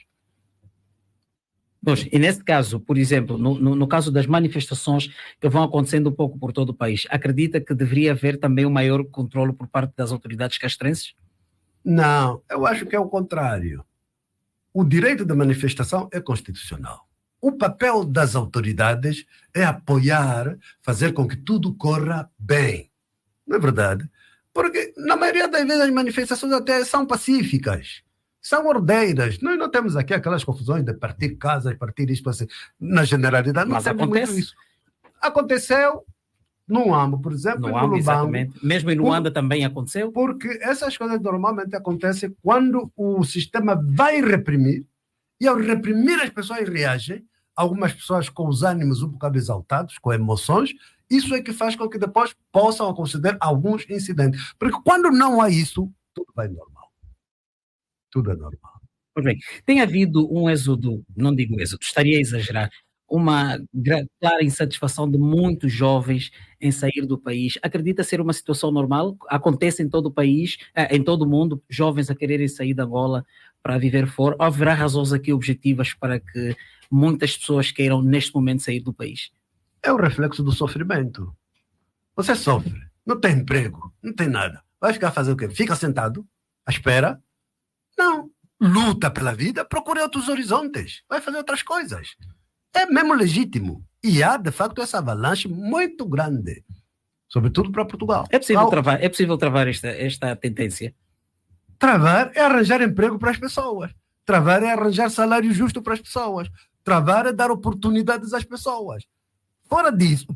Pois, e nesse caso, por exemplo, no caso das manifestações que vão acontecendo um pouco por todo o país, acredita que deveria haver também um maior controle por parte das autoridades castrenses? Não, eu acho que é o contrário. O direito de manifestação é constitucional. O papel das autoridades é apoiar, fazer com que tudo corra bem. Não é verdade? Porque, na maioria das vezes, as manifestações até são pacíficas. São ordeiras. Nós não temos aqui aquelas confusões de partir casas, partir isso, assim, na generalidade. Mas acontece. Isso. Aconteceu no Luanda, por exemplo, no Luanda, exatamente. Mesmo em Luanda também aconteceu? Porque essas coisas normalmente acontecem quando o sistema vai reprimir, e ao reprimir as pessoas reagem, algumas pessoas com os ânimos um bocado exaltados, com emoções, Isso é que faz com que depois possam considerar alguns incidentes. Porque quando não há isso, tudo vai normal. Tudo é normal. Pois bem, tem havido um êxodo, não digo êxodo, estaria a exagerar, uma clara insatisfação de muitos jovens em sair do país. Acredita ser uma situação normal? Acontece em todo o país, em todo o mundo, jovens a quererem sair de Angola para viver fora? Ou haverá razões aqui objetivas para que muitas pessoas queiram, neste momento, sair do país? É o reflexo do sofrimento. Você sofre, não tem emprego, não tem nada. Vai ficar fazendo o quê? Fica sentado, à espera? Não. Luta pela vida, procure outros horizontes, vai fazer outras coisas. É mesmo legítimo. E há, de facto, essa avalanche muito grande, sobretudo para Portugal. É possível travar esta tendência? Travar é arranjar emprego para as pessoas. Travar é arranjar salário justo para as pessoas. Travar é dar oportunidades às pessoas. Fora disso,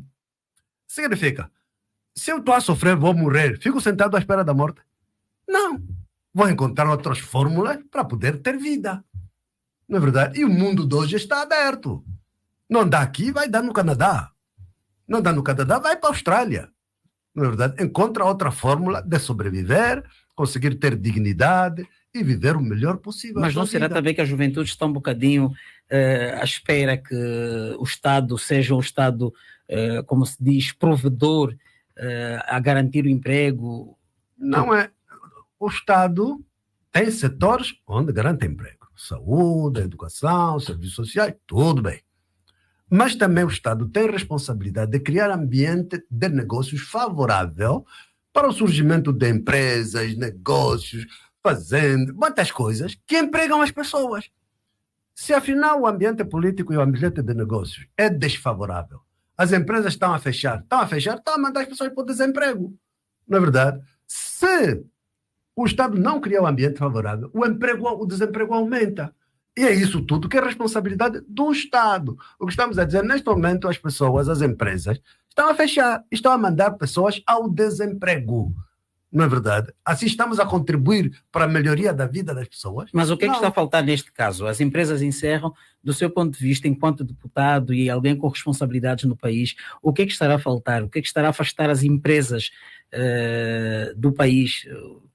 significa, se eu estou a sofrer, vou morrer, fico sentado à espera da morte? Não. Vou encontrar outras fórmulas para poder ter vida. Não é verdade? E o mundo de hoje está aberto. Não dá aqui, vai dar no Canadá. Não dá no Canadá, vai para a Austrália. Não é verdade? Encontra outra fórmula de sobreviver, conseguir ter dignidade e viver o melhor possível. Mas não será também que a juventude está um bocadinho à espera que o Estado seja um Estado, como se diz, provedor a garantir o emprego? Não é. O Estado tem setores onde garante emprego. Saúde, educação, serviços sociais, tudo bem. Mas também o Estado tem responsabilidade de criar ambiente de negócios favorável para o surgimento de empresas, negócios, fazendas, muitas coisas que empregam as pessoas. Se afinal o ambiente político e o ambiente de negócios é desfavorável, as empresas estão a fechar, estão a mandar as pessoas para o desemprego. Não é verdade? Se o Estado não criar um ambiente favorável, o desemprego aumenta. E é isso tudo que é responsabilidade do Estado. O que estamos a dizer, neste momento, as pessoas, as empresas, estão a fechar, estão a mandar pessoas ao desemprego. Não é verdade? Assim estamos a contribuir para a melhoria da vida das pessoas. Mas o que é que está a faltar neste caso? As empresas encerram, do seu ponto de vista, enquanto deputado e alguém com responsabilidades no país, o que é que estará a faltar? O que é que estará a afastar as empresas do país,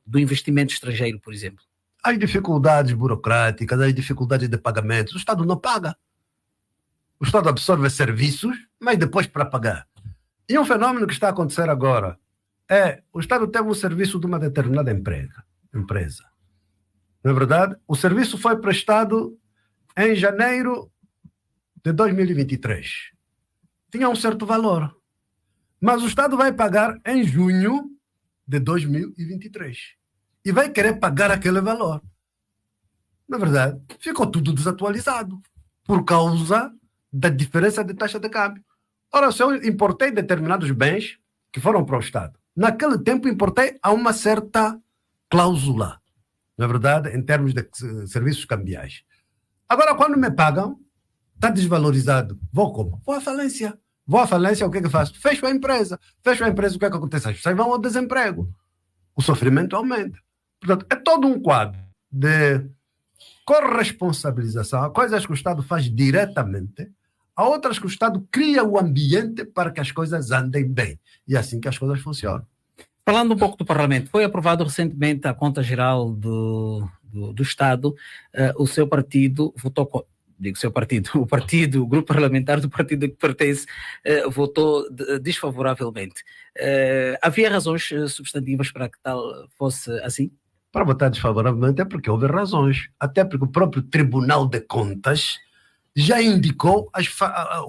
do investimento estrangeiro, por exemplo? As dificuldades burocráticas, as dificuldades de pagamento. O Estado não paga. O Estado absorve serviços, mas depois para pagar. E um fenômeno que está a acontecer agora é o Estado teve um serviço de uma determinada empresa. Não é verdade? O serviço foi prestado em janeiro de 2023. Tinha um certo valor. Mas o Estado vai pagar em junho de 2023. E vai querer pagar aquele valor. Na verdade, ficou tudo desatualizado por causa da diferença de taxa de câmbio. Ora, se eu importei determinados bens que foram para o Estado, naquele tempo importei a uma certa cláusula, na verdade, em termos de serviços cambiais. Agora, quando me pagam, está desvalorizado. Vou como? Vou à falência. Vou à falência, o que é que faço? Fecho a empresa. Fecho a empresa, o que é que acontece? As pessoas vão ao desemprego. O sofrimento aumenta. Portanto, é todo um quadro de corresponsabilização. Há coisas que o Estado faz diretamente, há outras que o Estado cria o ambiente para que as coisas andem bem. E é assim que as coisas funcionam. Falando um pouco do Parlamento, foi aprovado recentemente a Conta Geral do Estado. O seu partido votou, o grupo parlamentar do partido que pertence, votou desfavoravelmente. Havia razões substantivas para que tal fosse assim? Para votar desfavoravelmente é porque houve razões. Até porque o próprio Tribunal de Contas já indicou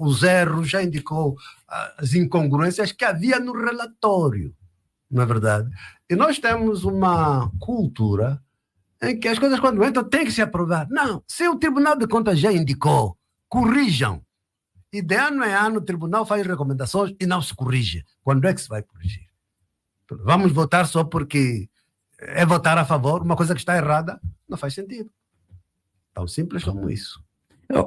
os erros, já indicou as incongruências que havia no relatório. Não é verdade? E nós temos uma cultura em que as coisas, quando entram, têm que se aprovar. Não, se o Tribunal de Contas já indicou, corrijam. E de ano em ano o Tribunal faz recomendações e não se corrige. Quando é que se vai corrigir? Vamos votar só porque é votar a favor, uma coisa que está errada, não faz sentido. Tão simples como isso.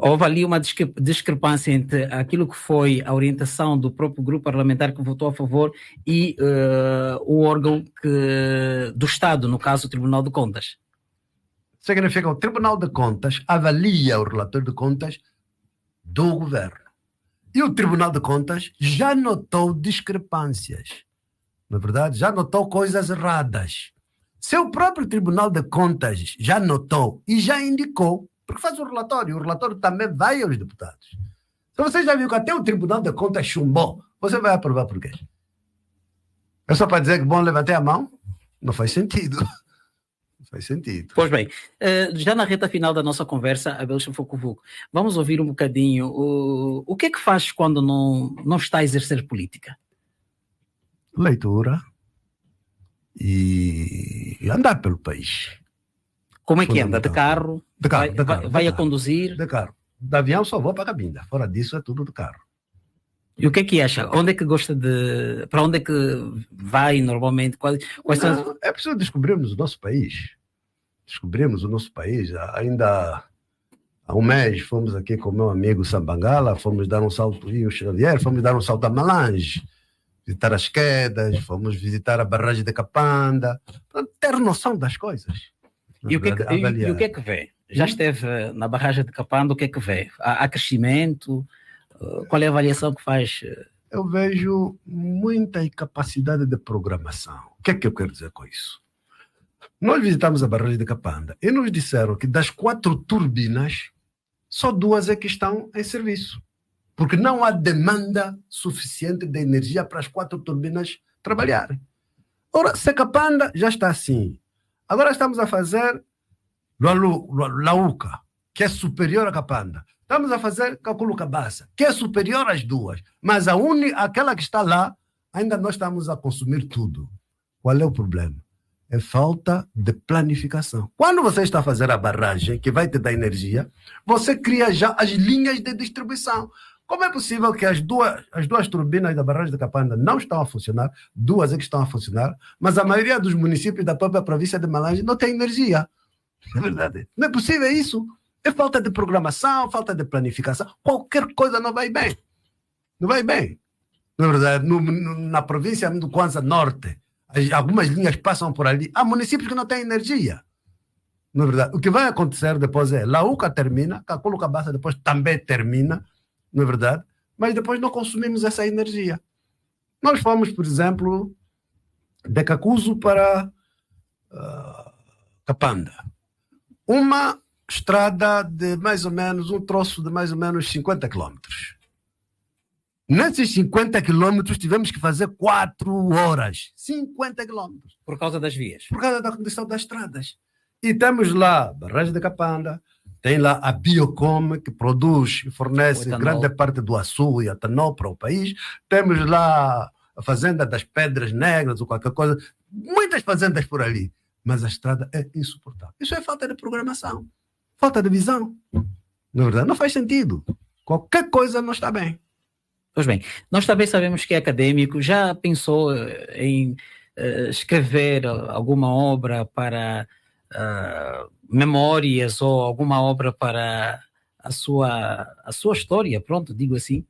Houve ali uma discrepância entre aquilo que foi a orientação do próprio grupo parlamentar que votou a favor e o órgão do Estado, no caso o Tribunal de Contas. Significa que o Tribunal de Contas avalia o relatório de contas do governo. E o Tribunal de Contas já notou discrepâncias. Na verdade, já notou coisas erradas. Se o próprio Tribunal de Contas já notou e já indicou, porque faz o relatório também vai aos deputados. Se você já viu que até o Tribunal de Contas chumbou, você vai aprovar por quê? É só para dizer que bom, levantei a mão? Não faz sentido. Não faz sentido. Pois bem, já na reta final da nossa conversa, Abel Chafocovuco, vamos ouvir um bocadinho o que é que faz quando não está a exercer política? Leitura e andar pelo país. Como é que anda? De carro? De carro, vai a conduzir? De carro. De avião só vou para a cabine. Fora disso é tudo de carro. E o que é que acha? Onde é que gosta de... Para onde é que vai normalmente? Quais são... É preciso descobrirmos o nosso país. Descobrimos o nosso país. Ainda há um mês fomos aqui com o meu amigo Sambangala, fomos dar um salto Rio Xavier, fomos dar um salto a Malange, visitar as quedas, fomos visitar a barragem de Capanda, para ter noção das coisas. E o que é que vê? Já esteve na barragem de Capanda, o que é que vê? Há crescimento? Qual é a avaliação que faz? Eu vejo muita incapacidade de programação. O que é que eu quero dizer com isso? Nós visitamos a barragem de Capanda e nos disseram que das 4 turbinas, só 2 é que estão em serviço. Porque não há demanda suficiente de energia para as 4 turbinas trabalharem. Ora, se Capanda já está assim, agora estamos a fazer Lauca, que é superior a Capanda. Estamos a fazer Caculucabaça, que é superior às 2. Mas aquela que está lá, ainda nós estamos a consumir tudo. Qual é o problema? É falta de planificação. Quando você está a fazer a barragem, que vai te dar energia, você cria já as linhas de distribuição. Como é possível que as duas turbinas da barragem de Capanda não estão a funcionar, 2 é que estão a funcionar, mas a maioria dos municípios da própria província de Malange não tem energia? É verdade. Não é possível isso. É falta de programação, falta de planificação. Qualquer coisa não vai bem. Não vai bem. Na verdade, na província do Kwanza Norte, algumas linhas passam por ali. Há municípios que não têm energia. Na verdade, o que vai acontecer depois é Lauca termina, Caculucabaça depois também termina, não é verdade? Mas depois não consumimos essa energia. Nós fomos, por exemplo, de Cacuzo para Capanda. Uma estrada de mais ou menos, um troço de mais ou menos 50 quilômetros. Nesses 50 quilômetros tivemos que fazer 4 horas. 50 quilômetros. Por causa das vias? Por causa da condição das estradas. E temos lá a barragem de Capanda, tem lá a Biocom, que produz e fornece grande parte do açúcar e etanol para o país. Temos lá a Fazenda das Pedras Negras ou qualquer coisa. Muitas fazendas por ali. Mas a estrada é insuportável. Isso é falta de programação. Falta de visão. Na verdade, não faz sentido. Qualquer coisa não está bem. Pois bem, nós também sabemos que é acadêmico. Já pensou em escrever alguma obra para memórias ou alguma obra para a sua história? Pronto, digo assim.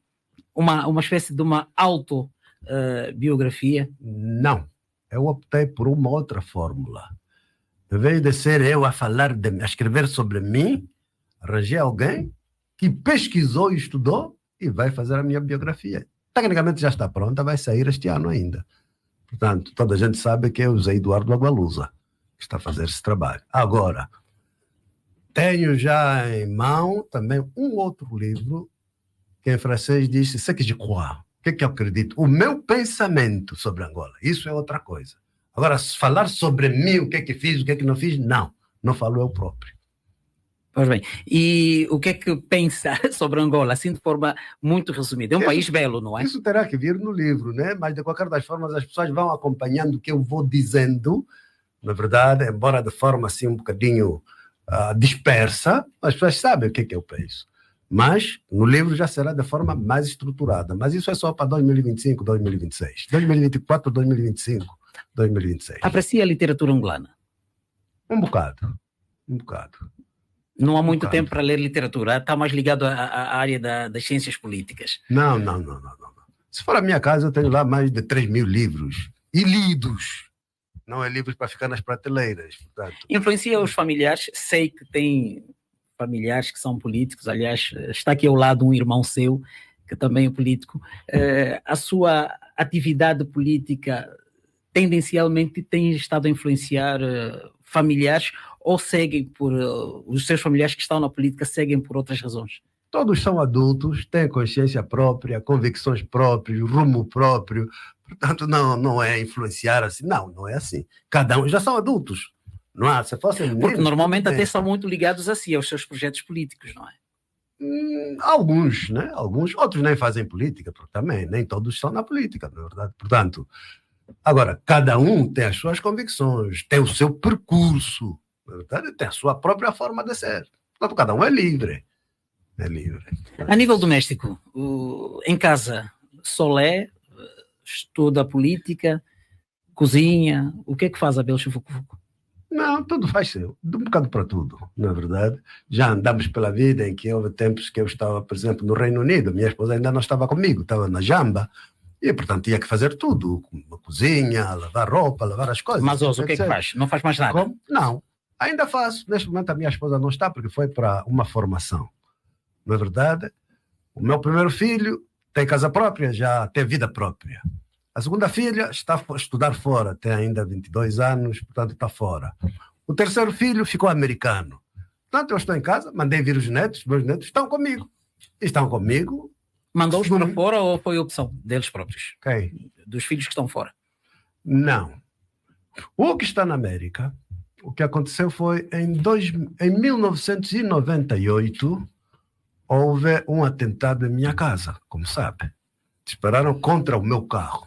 Uma espécie de uma autobiografia? Não. Eu optei por uma outra fórmula. Em vez de ser eu a escrever sobre mim, arranjei alguém que pesquisou e estudou e vai fazer a minha biografia. Tecnicamente já está pronta, vai sair este ano ainda. Portanto, toda a gente sabe que é o Zé Eduardo Agualusa que está a fazer esse trabalho. Agora, tenho já em mão também um outro livro que em francês diz « Ce que je crois ». O que eu acredito? O meu pensamento sobre Angola. Isso é outra coisa. Agora, falar sobre mim, o que é que fiz, o que é que não fiz, não falo eu próprio. Pois bem, e o que é que pensa sobre Angola, assim de forma muito resumida? É um país belo, não é? Isso terá que vir no livro, né? Mas de qualquer das formas as pessoas vão acompanhando o que eu vou dizendo, na verdade, embora de forma assim um bocadinho dispersa, as pessoas sabem o que eu penso. Mas no livro já será de forma mais estruturada. Mas isso é só para 2025, 2026. 2024, 2025, 2026. Aprecia a literatura angolana? Um bocado. Não há muito tempo para ler literatura, está mais ligado à área das ciências políticas. Não. Se for a minha casa, eu tenho lá mais de 3.000 livros. E lidos. Não é livros para ficar nas prateleiras. Portanto. Influencia os familiares? Sei que tem familiares que são políticos. Aliás, está aqui ao lado um irmão seu que também é político, a sua atividade política tendencialmente tem estado a influenciar familiares ou seguem por... os seus familiares que estão na política seguem por outras razões? Todos são adultos, têm consciência própria, convicções próprias, rumo próprio. Portanto, não é influenciar assim. Não é assim. Cada um já são adultos. Não é? Se fossem meninos, porque normalmente até são muito ligados a si, aos seus projetos políticos, não é? Alguns, né? Alguns, outros nem fazem política, porque também nem todos estão na política, na verdade. Portanto, agora, cada um tem as suas convicções, tem o seu percurso, na verdade, tem a sua própria forma de ser. Portanto, cada um é livre. É livre. A nível doméstico, em casa, Solé estuda política, cozinha, o que é que faz Abel Chivucuvuco? Não, tudo faz de um bocado para tudo, na verdade. Já andamos pela vida em que houve tempos que eu estava, por exemplo, no Reino Unido, minha esposa ainda não estava comigo, estava na Jamba, e portanto tinha que fazer tudo, a cozinha, lavar roupa, lavar as coisas. Mas hoje o que é que faz? Não faz mais nada? Não, ainda faço. Neste momento a minha esposa não está porque foi para uma formação. Na verdade, o meu primeiro filho tem casa própria, já tem vida própria. A segunda filha está a estudar fora, tem ainda 22 anos, portanto está fora. O terceiro filho ficou americano. Portanto, eu estou em casa, mandei vir os netos, meus netos estão comigo. Estão comigo. Mandou-os para fora ou foi opção deles próprios? Quem? Dos filhos que estão fora? Não. O que está na América, o que aconteceu foi em 1998, houve um atentado em minha casa, como sabe. Dispararam contra o meu carro.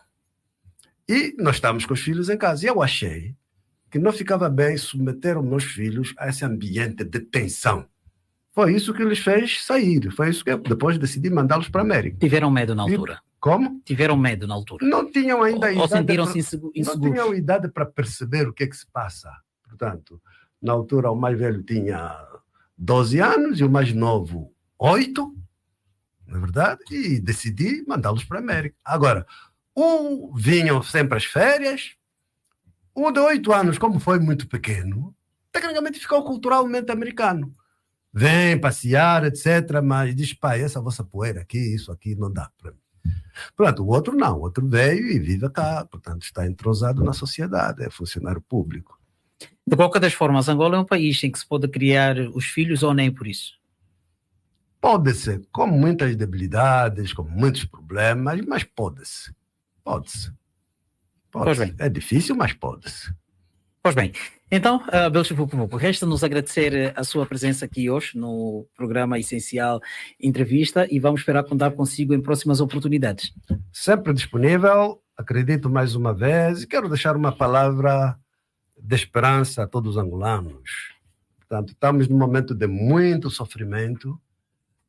E nós estávamos com os filhos em casa. E eu achei que não ficava bem submeter os meus filhos a esse ambiente de tensão. Foi isso que lhes fez sair. Foi isso que eu depois decidi mandá-los para a América. Tiveram medo na altura? Como? Tiveram medo na altura? Não tinham ainda ou sentiram-se inseguros? Não tinham idade para perceber o que é que se passa. Portanto, na altura o mais velho tinha 12 anos e o mais novo 8, na verdade, e decidi mandá-los para a América. Agora, vinham sempre às férias, o de 8 anos, como foi muito pequeno, tecnicamente ficou culturalmente americano. Vem passear, etc., mas diz, pai, essa vossa poeira aqui, isso aqui não dá para mim. Pronto, o outro não, o outro veio e vive cá, portanto está entrosado na sociedade, é funcionário público. De qualquer das formas, Angola é um país em que se pode criar os filhos ou nem por isso? Pode-se, com muitas debilidades, com muitos problemas, mas pode-se. Pode-se. Pois bem. É difícil, mas pode-se. Pois bem. Então, Abel Chivucuvuco, resta-nos agradecer a sua presença aqui hoje no programa Essencial Entrevista e vamos esperar contar consigo em próximas oportunidades. Sempre disponível, acredito mais uma vez, e quero deixar uma palavra de esperança a todos os angolanos. Portanto, estamos num momento de muito sofrimento,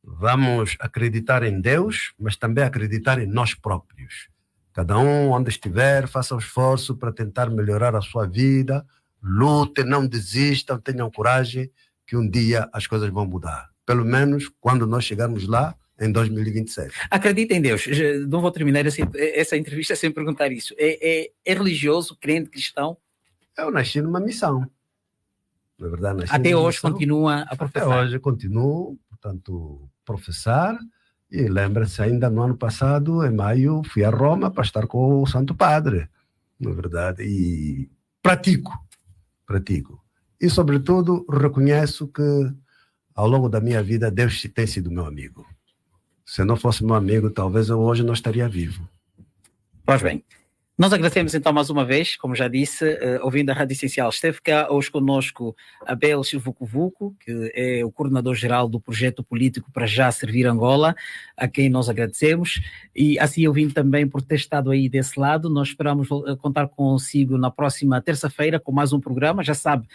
vamos acreditar em Deus, mas também acreditar em nós próprios. Cada um, onde estiver, faça um esforço para tentar melhorar a sua vida, lutem, não desistam, tenham coragem, que um dia as coisas vão mudar. Pelo menos quando nós chegarmos lá, em 2027. Acredita em Deus. Não vou terminar essa entrevista sem perguntar isso. É religioso, crente, cristão? Eu nasci numa missão. Na verdade, nasci até numa hoje missão. Continua a professar? Até hoje continuo, portanto, professar. E lembra-se, ainda no ano passado, em maio, fui a Roma para estar com o Santo Padre, na verdade, e pratico. E, sobretudo, reconheço que, ao longo da minha vida, Deus tem sido meu amigo. Se não fosse meu amigo, talvez eu hoje não estaria vivo. Pois bem. Nós agradecemos então mais uma vez, como já disse, ouvindo a Rádio Essencial. Esteve cá hoje conosco Abel Chivucuvuco, que é o coordenador-geral do projeto político Para Já Servir Angola, a quem nós agradecemos. E assim ouvindo também por ter estado aí desse lado, nós esperamos contar consigo na próxima terça-feira com mais um programa. Já sabe,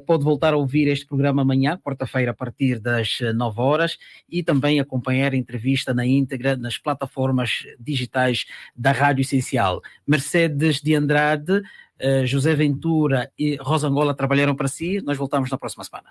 pode voltar a ouvir este programa amanhã, quarta-feira, a partir das 9 horas, e também acompanhar a entrevista na íntegra nas plataformas digitais da Rádio Essencial. Mercedes de Andrade, José Ventura e Rosa Angola trabalharam para si. Nós voltamos na próxima semana.